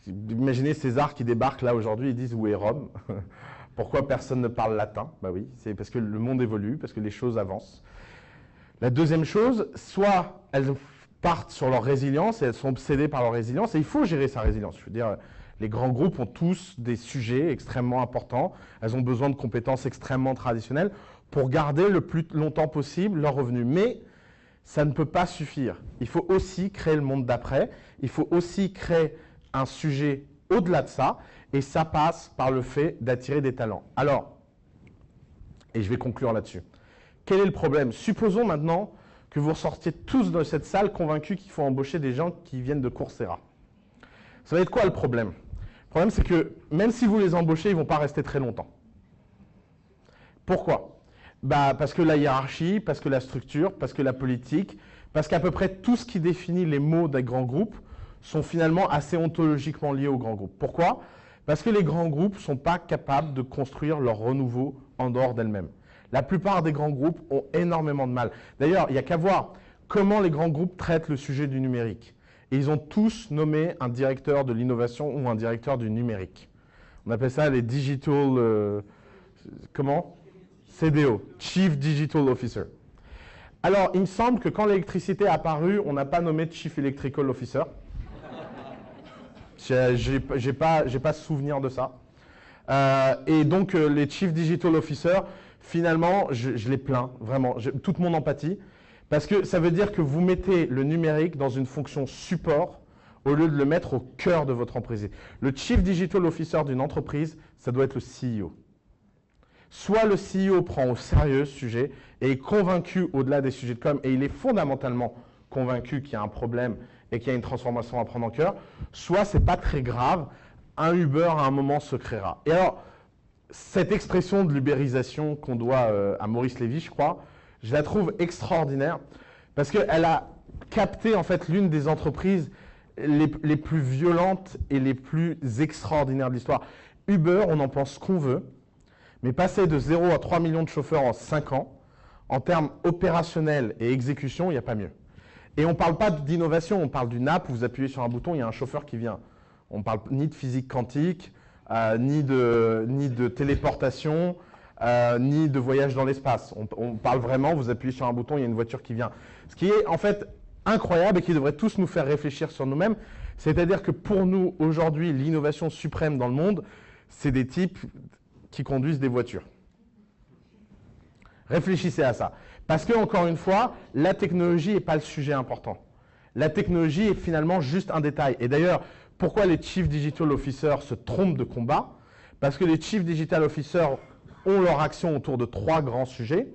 Imaginez César qui débarque là aujourd'hui, ils disent « Où est Rome ?» Pourquoi personne ne parle latin? Bah oui, c'est parce que le monde évolue, parce que les choses avancent. La deuxième chose, soit elles partent sur leur résilience et elles sont obsédées par leur résilience, et il faut gérer sa résilience. Je veux dire, les grands groupes ont tous des sujets extrêmement importants, elles ont besoin de compétences extrêmement traditionnelles pour garder le plus longtemps possible leurs revenus. Mais ça ne peut pas suffire. Il faut aussi créer le monde d'après, il faut aussi créer un sujet au-delà de ça, et ça passe par le fait d'attirer des talents. Alors, et je vais conclure là-dessus. Quel est le problème? Supposons maintenant que vous ressortiez tous de cette salle convaincus qu'il faut embaucher des gens qui viennent de Coursera. Ça va être quoi le problème? Le problème, c'est que même si vous les embauchez, ils ne vont pas rester très longtemps. Pourquoi? Parce que la hiérarchie, parce que la structure, parce que la politique, parce qu'à peu près tout ce qui définit les mots des grands groupes sont finalement assez ontologiquement liés aux grands groupes. Pourquoi? Parce que les grands groupes ne sont pas capables de construire leur renouveau en dehors d'elles-mêmes. La plupart des grands groupes ont énormément de mal. D'ailleurs, il n'y a qu'à voir comment les grands groupes traitent le sujet du numérique. Et ils ont tous nommé un directeur de l'innovation ou un directeur du numérique. On appelle ça les digital... comment? CDO, Chief Digital Officer. Alors, il me semble que quand l'électricité est apparue, on n'a pas nommé Chief Electrical Officer. J'ai pas souvenir de ça. Et donc, les Chief Digital Officer, finalement, je les plains, vraiment, toute mon empathie, parce que ça veut dire que vous mettez le numérique dans une fonction support au lieu de le mettre au cœur de votre entreprise. Le Chief Digital Officer d'une entreprise, ça doit être le CEO. Soit le CEO prend au sérieux ce sujet et est convaincu au-delà des sujets de com, et il est fondamentalement convaincu qu'il y a un problème et qu'il y a une transformation à prendre en cœur, soit c'est pas très grave, un Uber à un moment se créera. Et alors, cette expression de l'ubérisation qu'on doit à Maurice Lévy, je crois, je la trouve extraordinaire parce qu'elle a capté en fait l'une des entreprises les plus violentes et les plus extraordinaires de l'histoire. Uber, on en pense ce qu'on veut, mais passer de 0 à 3 millions de chauffeurs en 5 ans, en termes opérationnels et exécution, il n'y a pas mieux. Et on ne parle pas d'innovation, on parle d'une app où vous appuyez sur un bouton, il y a un chauffeur qui vient. On ne parle ni de physique quantique, ni de téléportation, ni de voyage dans l'espace. On parle vraiment, vous appuyez sur un bouton, il y a une voiture qui vient. Ce qui est en fait incroyable et qui devrait tous nous faire réfléchir sur nous-mêmes, c'est-à-dire que pour nous, aujourd'hui, l'innovation suprême dans le monde, c'est des types qui conduisent des voitures. Réfléchissez à ça. Parce que, encore une fois, la technologie n'est pas le sujet important. La technologie est finalement juste un détail. Et d'ailleurs, pourquoi les Chief Digital Officers se trompent de combat? Parce que les Chief Digital Officers ont leur action autour de 3 grands sujets.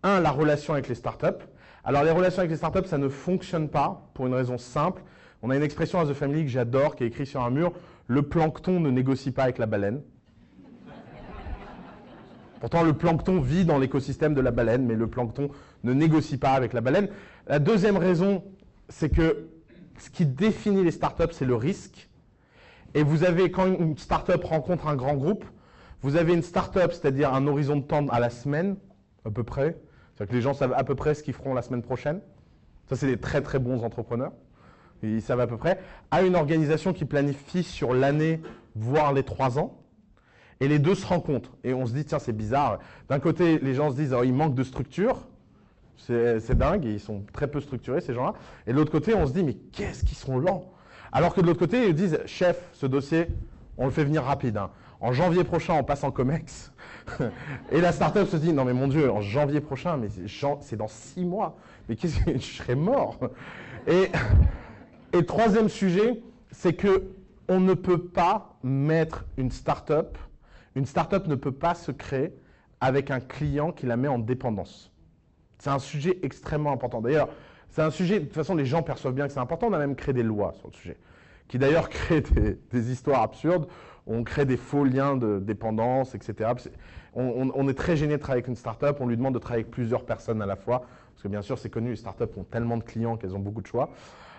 Un, la relation avec les startups. Alors, les relations avec les startups, ça ne fonctionne pas pour une raison simple. On a une expression à The Family que j'adore, qui est écrite sur un mur. Le plancton ne négocie pas avec la baleine. Pourtant, le plancton vit dans l'écosystème de la baleine, mais le plancton ne négocie pas avec la baleine. La deuxième raison, c'est que ce qui définit les startups, c'est le risque. Et vous avez, quand une startup rencontre un grand groupe, vous avez une startup, c'est-à-dire un horizon de temps à la semaine, à peu près. C'est-à-dire que les gens savent à peu près ce qu'ils feront la semaine prochaine. Ça, c'est des très très bons entrepreneurs. Ils savent à peu près. À une organisation qui planifie sur l'année, voire les 3 ans. Et les deux se rencontrent. Et on se dit, tiens, c'est bizarre. D'un côté, les gens se disent, oh, il manque de structure. C'est dingue, ils sont très peu structurés, ces gens-là. Et de l'autre côté, on se dit, mais qu'est-ce qu'ils sont lents. Alors que de l'autre côté, ils disent, chef, ce dossier, on le fait venir rapide. Hein. En janvier prochain, on passe en COMEX. Et la startup se dit, non mais mon Dieu, en janvier prochain, mais c'est dans 6 mois. Mais qu'est-ce que je serais mort. Et troisième sujet, c'est qu'on ne peut pas mettre une startup ne peut pas se créer avec un client qui la met en dépendance. C'est un sujet extrêmement important. D'ailleurs, c'est un sujet, de toute façon, les gens perçoivent bien que c'est important. On a même créé des lois sur le sujet, qui d'ailleurs créent des histoires absurdes. On crée des faux liens de dépendance, etc. On est très gêné de travailler avec une startup. On lui demande de travailler avec plusieurs personnes à la fois. Parce que bien sûr, c'est connu, les startups ont tellement de clients qu'elles ont beaucoup de choix.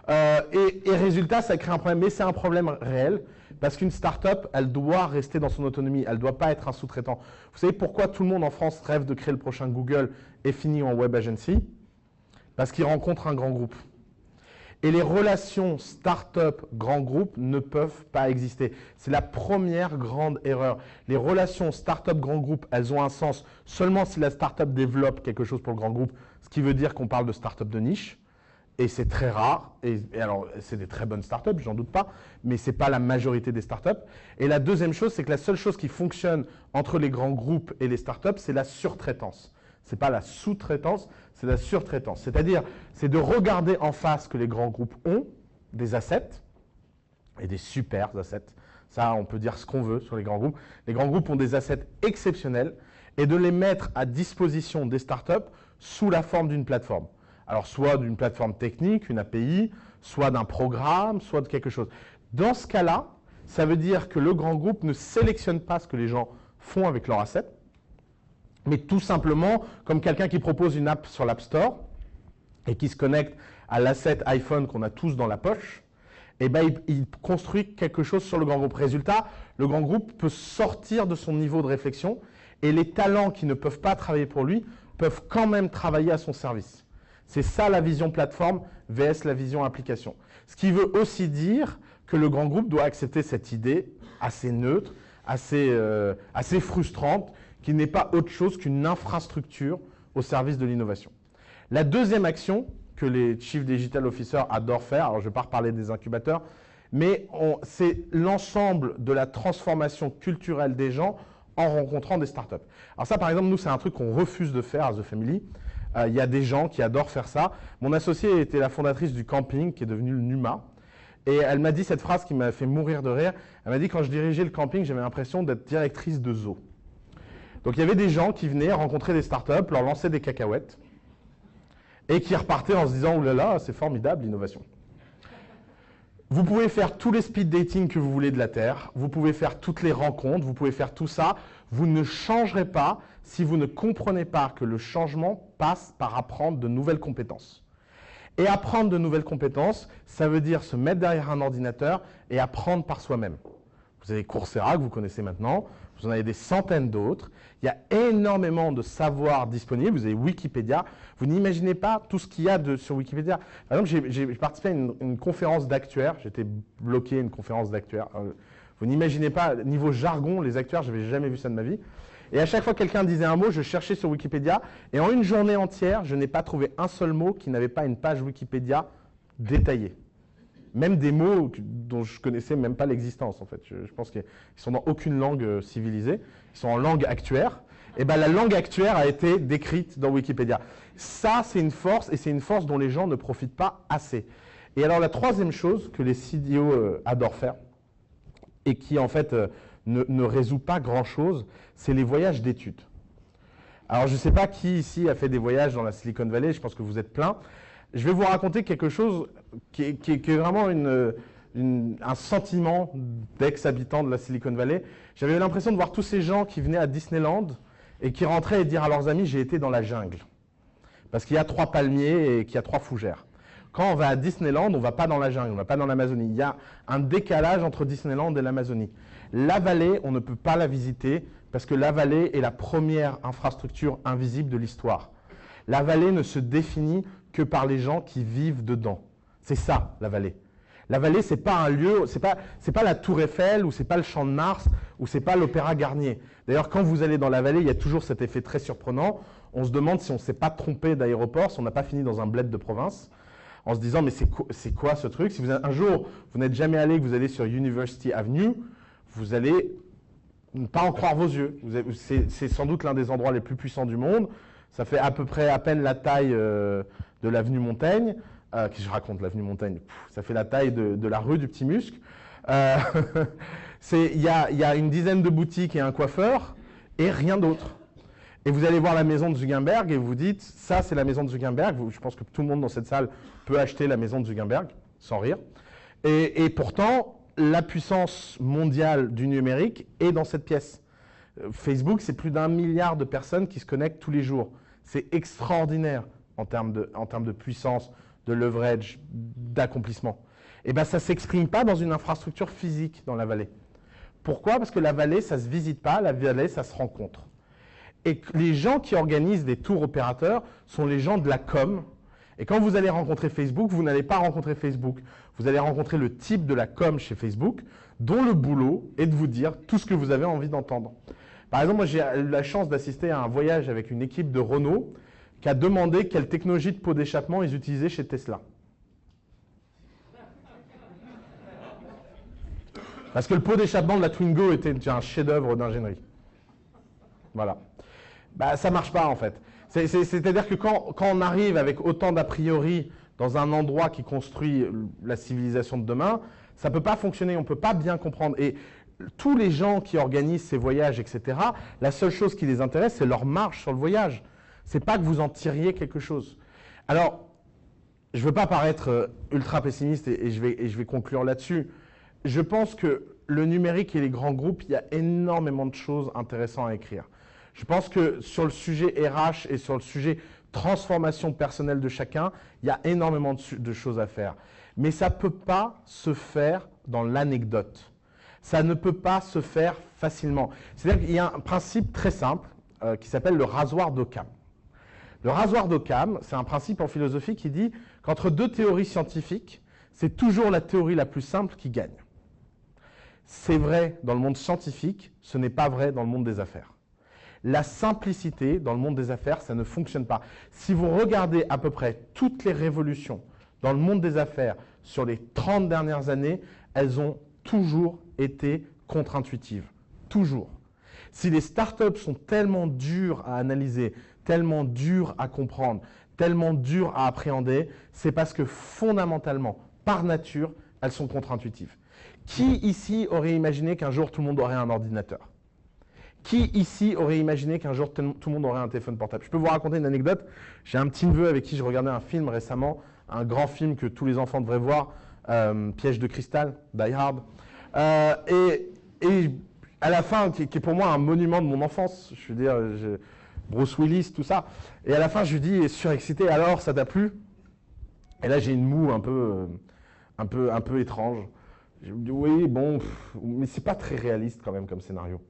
Et résultat, ça crée un problème. Mais c'est un problème réel. Parce qu'une start-up, elle doit rester dans son autonomie, elle ne doit pas être un sous-traitant. Vous savez pourquoi tout le monde en France rêve de créer le prochain Google et finit en web agency? Parce qu'il rencontre un grand groupe. Et les relations start-up, grand groupe ne peuvent pas exister. C'est la première grande erreur. Les relations start-up, grand groupe, elles ont un sens seulement si la start-up développe quelque chose pour le grand groupe, ce qui veut dire qu'on parle de start-up de niche. Et c'est très rare, et alors c'est des très bonnes startups, j'en doute pas, mais ce n'est pas la majorité des startups. Et la deuxième chose, c'est que la seule chose qui fonctionne entre les grands groupes et les startups, c'est la surtraitance. Ce n'est pas la sous-traitance, c'est la surtraitance. C'est-à-dire, c'est de regarder en face que les grands groupes ont des assets, et des super assets. Ça, on peut dire ce qu'on veut sur les grands groupes. Les grands groupes ont des assets exceptionnels, et de les mettre à disposition des startups sous la forme d'une plateforme. Alors, soit d'une plateforme technique, une API, soit d'un programme, soit de quelque chose. Dans ce cas-là, ça veut dire que le grand groupe ne sélectionne pas ce que les gens font avec leur asset, mais tout simplement, comme quelqu'un qui propose une app sur l'App Store et qui se connecte à l'asset iPhone qu'on a tous dans la poche, eh ben, il construit quelque chose sur le grand groupe. Résultat, le grand groupe peut sortir de son niveau de réflexion Et les talents qui ne peuvent pas travailler pour lui peuvent quand même travailler à son service. C'est ça la vision plateforme vs la vision application. Ce qui veut aussi dire que le grand groupe doit accepter cette idée assez neutre, assez frustrante, qui n'est pas autre chose qu'une infrastructure au service de l'innovation. La deuxième action que les Chief Digital Officers adorent faire, alors je ne vais pas reparler des incubateurs, mais c'est l'ensemble de la transformation culturelle des gens en rencontrant des startups. Alors ça, par exemple, nous, c'est un truc qu'on refuse de faire à The Family. Il y a des gens qui adorent faire ça. Mon associée était la fondatrice du camping, qui est devenu le Numa. Et elle m'a dit cette phrase qui m'a fait mourir de rire. Elle m'a dit, quand je dirigeais le camping, j'avais l'impression d'être directrice de zoo. Donc il y avait des gens qui venaient rencontrer des startups, leur lancer des cacahuètes, et qui repartaient en se disant « Oh là là, c'est formidable l'innovation ». Vous pouvez faire tous les speed dating que vous voulez de la Terre, vous pouvez faire toutes les rencontres, vous pouvez faire tout ça. Vous ne changerez pas si vous ne comprenez pas que le changement passe par apprendre de nouvelles compétences. Et apprendre de nouvelles compétences, ça veut dire se mettre derrière un ordinateur et apprendre par soi-même. Vous avez Coursera que vous connaissez maintenant, vous en avez des centaines d'autres. Il y a énormément de savoir disponible. Vous avez Wikipédia. Vous n'imaginez pas tout ce qu'il y a sur Wikipédia. Par exemple, j'ai participé à une conférence d'actuaires. J'étais bloqué à une conférence d'actuaires. Vous n'imaginez pas, niveau jargon, les actuaires, je n'avais jamais vu ça de ma vie. Et à chaque fois que quelqu'un disait un mot, je cherchais sur Wikipédia. Et en une journée entière, je n'ai pas trouvé un seul mot qui n'avait pas une page Wikipédia détaillée. Même des mots dont je ne connaissais même pas l'existence, en fait. Je pense qu'ils sont dans aucune langue civilisée. Ils sont en langue actuaire. Et bien, la langue actuaire a été décrite dans Wikipédia. Ça, c'est une force, et c'est une force dont les gens ne profitent pas assez. Et alors, la troisième chose que les CDO adorent faire, et qui, en fait, ne résout pas grand-chose, c'est les voyages d'études. Alors, je ne sais pas qui ici a fait des voyages dans la Silicon Valley, je pense que vous êtes plein. Je vais vous raconter quelque chose qui est vraiment un sentiment d'ex-habitant de la Silicon Valley. J'avais l'impression de voir tous ces gens qui venaient à Disneyland et qui rentraient et dire à leurs amis « j'ai été dans la jungle ». Parce qu'il y a 3 palmiers et qu'il y a 3 fougères. Quand on va à Disneyland, on ne va pas dans la jungle, on ne va pas dans l'Amazonie. Il y a un décalage entre Disneyland et l'Amazonie. La vallée, on ne peut pas la visiter parce que la vallée est la première infrastructure invisible de l'histoire. La vallée ne se définit que par les gens qui vivent dedans. C'est ça, la vallée. La vallée, ce n'est pas un lieu, c'est pas la Tour Eiffel, ou c'est pas le Champ de Mars, ou c'est pas l'Opéra Garnier. D'ailleurs, quand vous allez dans la vallée, il y a toujours cet effet très surprenant. On se demande si on ne s'est pas trompé d'aéroport, si on n'a pas fini dans un bled de province, en se disant, mais c'est quoi ce truc? Si un jour, vous n'êtes jamais allé, que vous allez sur University Avenue, vous allez ne pas en croire vos yeux. C'est sans doute l'un des endroits les plus puissants du monde. Ça fait à peu près à peine la taille de l'avenue Montaigne. Qu'est-ce que je raconte, l'avenue Montaigne? Ça fait la taille de la rue du Petit Musc. Il y a une dizaine de boutiques et un coiffeur, et rien d'autre. Et vous allez voir la maison de Zuckerberg et vous dites, ça c'est la maison de Zuckerberg. Je pense que tout le monde dans cette salle peut acheter la maison de Zuckerberg, sans rire. Et pourtant, la puissance mondiale du numérique est dans cette pièce. Facebook, c'est plus d'1 milliard de personnes qui se connectent tous les jours. C'est extraordinaire en termes de puissance, de leverage, d'accomplissement. Et bien, ça ne s'exprime pas dans une infrastructure physique dans la vallée. Pourquoi? Parce que la vallée, ça ne se visite pas, la vallée, ça se rencontre. Et les gens qui organisent des tours opérateurs sont les gens de la com. Et quand vous allez rencontrer Facebook, vous n'allez pas rencontrer Facebook. Vous allez rencontrer le type de la com chez Facebook, dont le boulot est de vous dire tout ce que vous avez envie d'entendre. Par exemple, moi, j'ai eu la chance d'assister à un voyage avec une équipe de Renault qui a demandé quelle technologie de pot d'échappement ils utilisaient chez Tesla. Parce que le pot d'échappement de la Twingo était un chef-d'œuvre d'ingénierie. Voilà. Bah, ça ne marche pas en fait. C'est-à-dire que quand on arrive avec autant d'a priori dans un endroit qui construit la civilisation de demain, ça ne peut pas fonctionner, on ne peut pas bien comprendre. Et tous les gens qui organisent ces voyages, etc., la seule chose qui les intéresse, c'est leur marge sur le voyage. Ce n'est pas que vous en tiriez quelque chose. Alors, je ne veux pas paraître ultra pessimiste et je vais conclure là-dessus. Je pense que le numérique et les grands groupes, il y a énormément de choses intéressantes à écrire. Je pense que sur le sujet RH et sur le sujet transformation personnelle de chacun, il y a énormément de choses à faire. Mais ça ne peut pas se faire dans l'anecdote. Ça ne peut pas se faire facilement. C'est-à-dire qu'il y a un principe très simple qui s'appelle le rasoir d'Occam. Le rasoir d'Occam, c'est un principe en philosophie qui dit qu'entre deux théories scientifiques, c'est toujours la théorie la plus simple qui gagne. C'est vrai dans le monde scientifique, ce n'est pas vrai dans le monde des affaires. La simplicité dans le monde des affaires, ça ne fonctionne pas. Si vous regardez à peu près toutes les révolutions dans le monde des affaires sur les 30 dernières années, elles ont toujours été contre-intuitives. Toujours. Si les startups sont tellement dures à analyser, tellement dures à comprendre, tellement dures à appréhender, c'est parce que fondamentalement, par nature, elles sont contre-intuitives. Qui ici aurait imaginé qu'un jour tout le monde aurait un ordinateur ? Qui ici aurait imaginé qu'un jour tout le monde aurait un téléphone portable? Je peux vous raconter une anecdote. J'ai un petit neveu avec qui je regardais un film récemment, un grand film que tous les enfants devraient voir, Piège de cristal, Die Hard. Et à la fin, qui est pour moi un monument de mon enfance, je veux dire, Bruce Willis, tout ça. Et à la fin, je lui dis, surexcité, alors, ça t'a plu? Et là, j'ai une moue un peu étrange. Je me dis, oui, bon, mais c'est pas très réaliste quand même comme scénario.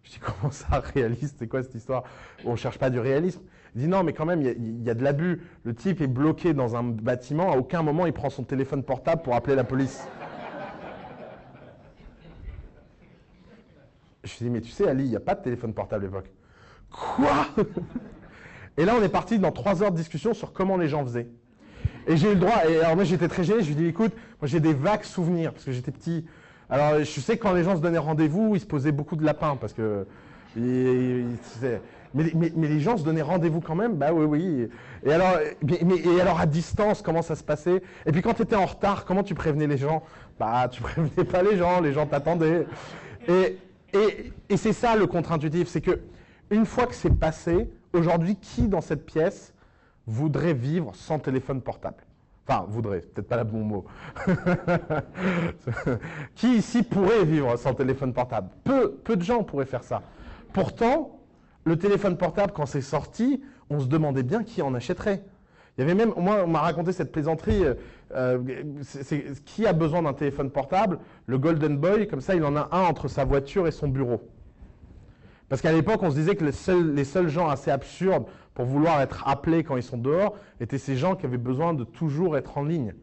Je dis, comment ça, réaliste? C'est quoi cette histoire? On ne cherche pas du réalisme. Il dit, non, mais quand même, il y a de l'abus. Le type est bloqué dans un bâtiment. À aucun moment, il prend son téléphone portable pour appeler la police. Je dis, mais tu sais, Ali, il n'y a pas de téléphone portable à l'époque. Quoi? Et là, on est parti dans 3 heures de discussion sur comment les gens faisaient. Et j'ai eu le droit, et alors moi j'étais très gêné, je lui dis, écoute, moi j'ai des vagues souvenirs, parce que j'étais petit. Alors, je sais que quand les gens se donnaient rendez-vous, ils se posaient beaucoup de lapins, parce que... mais les gens se donnaient rendez-vous quand même, bah oui. Et alors, à distance, comment ça se passait? Et puis quand tu étais en retard, comment tu prévenais les gens? Bah, tu prévenais pas les gens t'attendaient. Et c'est ça le contre-intuitif, c'est que une fois que c'est passé, aujourd'hui, qui dans cette pièce voudrait vivre sans téléphone portable? Enfin, voudrait, peut-être pas le bon mot. Qui ici pourrait vivre sans téléphone portable? Peu de gens pourraient faire ça. Pourtant, le téléphone portable, quand c'est sorti, on se demandait bien qui en achèterait. Il y avait même, moi, on m'a raconté cette plaisanterie, qui a besoin d'un téléphone portable? Le Golden Boy, comme ça, il en a un entre sa voiture et son bureau. Parce qu'à l'époque, on se disait que les seuls gens assez absurdes pour vouloir être appelés quand ils sont dehors étaient ces gens qui avaient besoin de toujours être en ligne.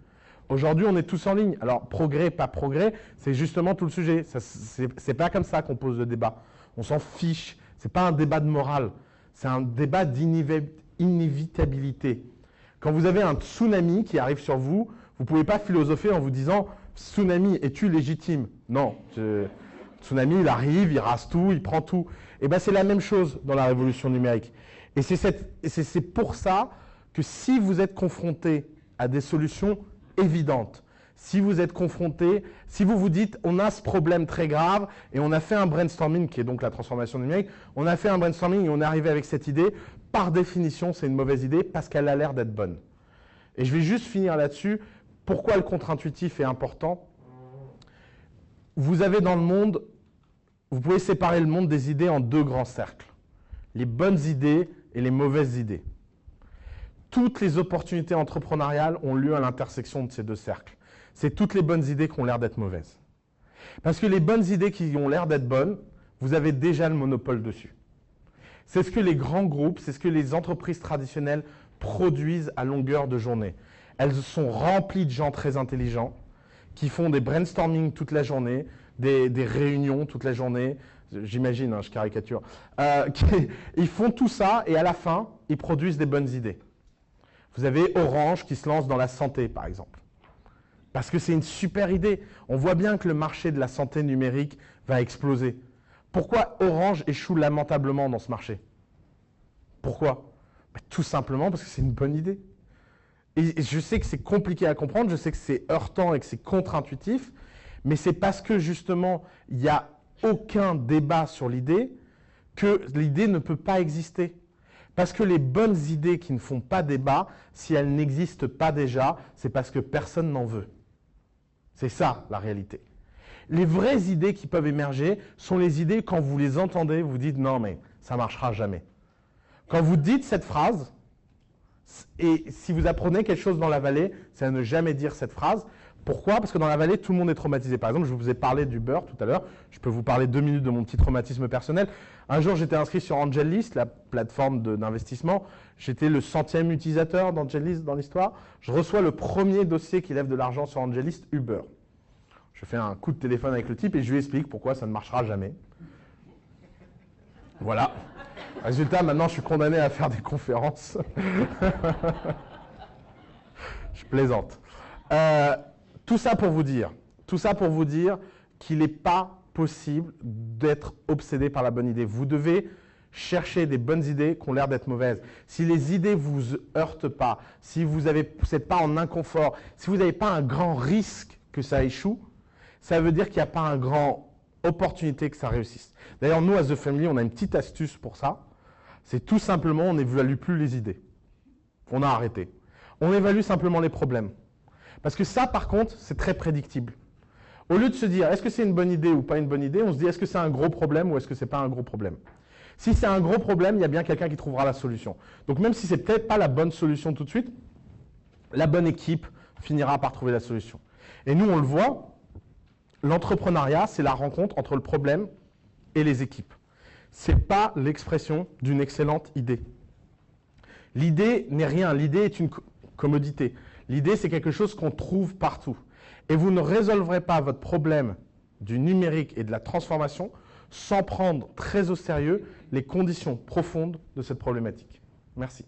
Aujourd'hui, on est tous en ligne. Alors, progrès, pas progrès, c'est justement tout le sujet. C'est pas comme ça qu'on pose le débat. On s'en fiche. C'est pas un débat de morale. C'est un débat d'inévitabilité. Quand vous avez un tsunami qui arrive sur vous, vous pouvez pas philosopher en vous disant « Tsunami, es-tu légitime ?» Non. Tsunami, il arrive, il rase tout, il prend tout. Et bien, c'est la même chose dans la révolution numérique. Et c'est pour ça que si vous êtes confronté à des solutions évidentes, si vous êtes confronté, si vous vous dites on a ce problème très grave et on a fait un brainstorming, qui est donc la transformation numérique, on a fait un brainstorming et on est arrivé avec cette idée, par définition, c'est une mauvaise idée parce qu'elle a l'air d'être bonne. Et je vais juste finir là-dessus. Pourquoi le contre-intuitif est important? Vous avez dans le monde, vous pouvez séparer le monde des idées en 2 grands cercles. Les bonnes idées et les mauvaises idées. Toutes les opportunités entrepreneuriales ont lieu à l'intersection de ces 2 cercles. C'est toutes les bonnes idées qui ont l'air d'être mauvaises. Parce que les bonnes idées qui ont l'air d'être bonnes, vous avez déjà le monopole dessus. C'est ce que les grands groupes, c'est ce que les entreprises traditionnelles produisent à longueur de journée. Elles sont remplies de gens très intelligents qui font des brainstorming toute la journée, des réunions toute la journée, j'imagine, hein, je caricature. Ils font tout ça et à la fin, ils produisent des bonnes idées. Vous avez Orange qui se lance dans la santé, par exemple. Parce que c'est une super idée. On voit bien que le marché de la santé numérique va exploser. Pourquoi Orange échoue lamentablement dans ce marché? Pourquoi? Tout simplement parce que c'est une bonne idée. Et je sais que c'est compliqué à comprendre, je sais que c'est heurtant et que c'est contre-intuitif, mais c'est parce que justement, il n'y a aucun débat sur l'idée que l'idée ne peut pas exister. Parce que les bonnes idées qui ne font pas débat, si elles n'existent pas déjà, c'est parce que personne n'en veut. C'est ça la réalité. Les vraies idées qui peuvent émerger sont les idées, quand vous les entendez, vous dites non mais ça ne marchera jamais. Quand vous dites cette phrase, et si vous apprenez quelque chose dans la vallée, c'est à ne jamais dire cette phrase. Pourquoi? Parce que dans la vallée, tout le monde est traumatisé. Par exemple, je vous ai parlé d'Uber tout à l'heure. Je peux vous parler 2 minutes de mon petit traumatisme personnel. Un jour, j'étais inscrit sur AngelList, la plateforme d'investissement. J'étais le 100e utilisateur d'AngelList dans l'histoire. Je reçois le premier dossier qui lève de l'argent sur AngelList, Uber. Je fais un coup de téléphone avec le type et je lui explique pourquoi ça ne marchera jamais. Voilà. Résultat, maintenant, je suis condamné à faire des conférences. Je plaisante. Tout ça pour vous dire qu'il n'est pas possible d'être obsédé par la bonne idée. Vous devez chercher des bonnes idées qui ont l'air d'être mauvaises. Si les idées ne vous heurtent pas, si vous n'êtes pas en inconfort, si vous n'avez pas un grand risque que ça échoue, ça veut dire qu'il n'y a pas un grand opportunité que ça réussisse. D'ailleurs, nous, à The Family, on a une petite astuce pour ça. C'est tout simplement, on n'évalue plus les idées. On a arrêté. On évalue simplement les problèmes. Parce que ça, par contre, c'est très prédictible. Au lieu de se dire, est-ce que c'est une bonne idée ou pas une bonne idée, on se dit, est-ce que c'est un gros problème ou est-ce que c'est pas un gros problème? Si c'est un gros problème, il y a bien quelqu'un qui trouvera la solution. Donc même si c'est peut-être pas la bonne solution tout de suite, la bonne équipe finira par trouver la solution. Et nous, on le voit, l'entrepreneuriat, c'est la rencontre entre le problème et les équipes. C'est pas l'expression d'une excellente idée. L'idée n'est rien, l'idée est une commodité. L'idée, c'est quelque chose qu'on trouve partout. Et vous ne résolverez pas votre problème du numérique et de la transformation sans prendre très au sérieux les conditions profondes de cette problématique. Merci.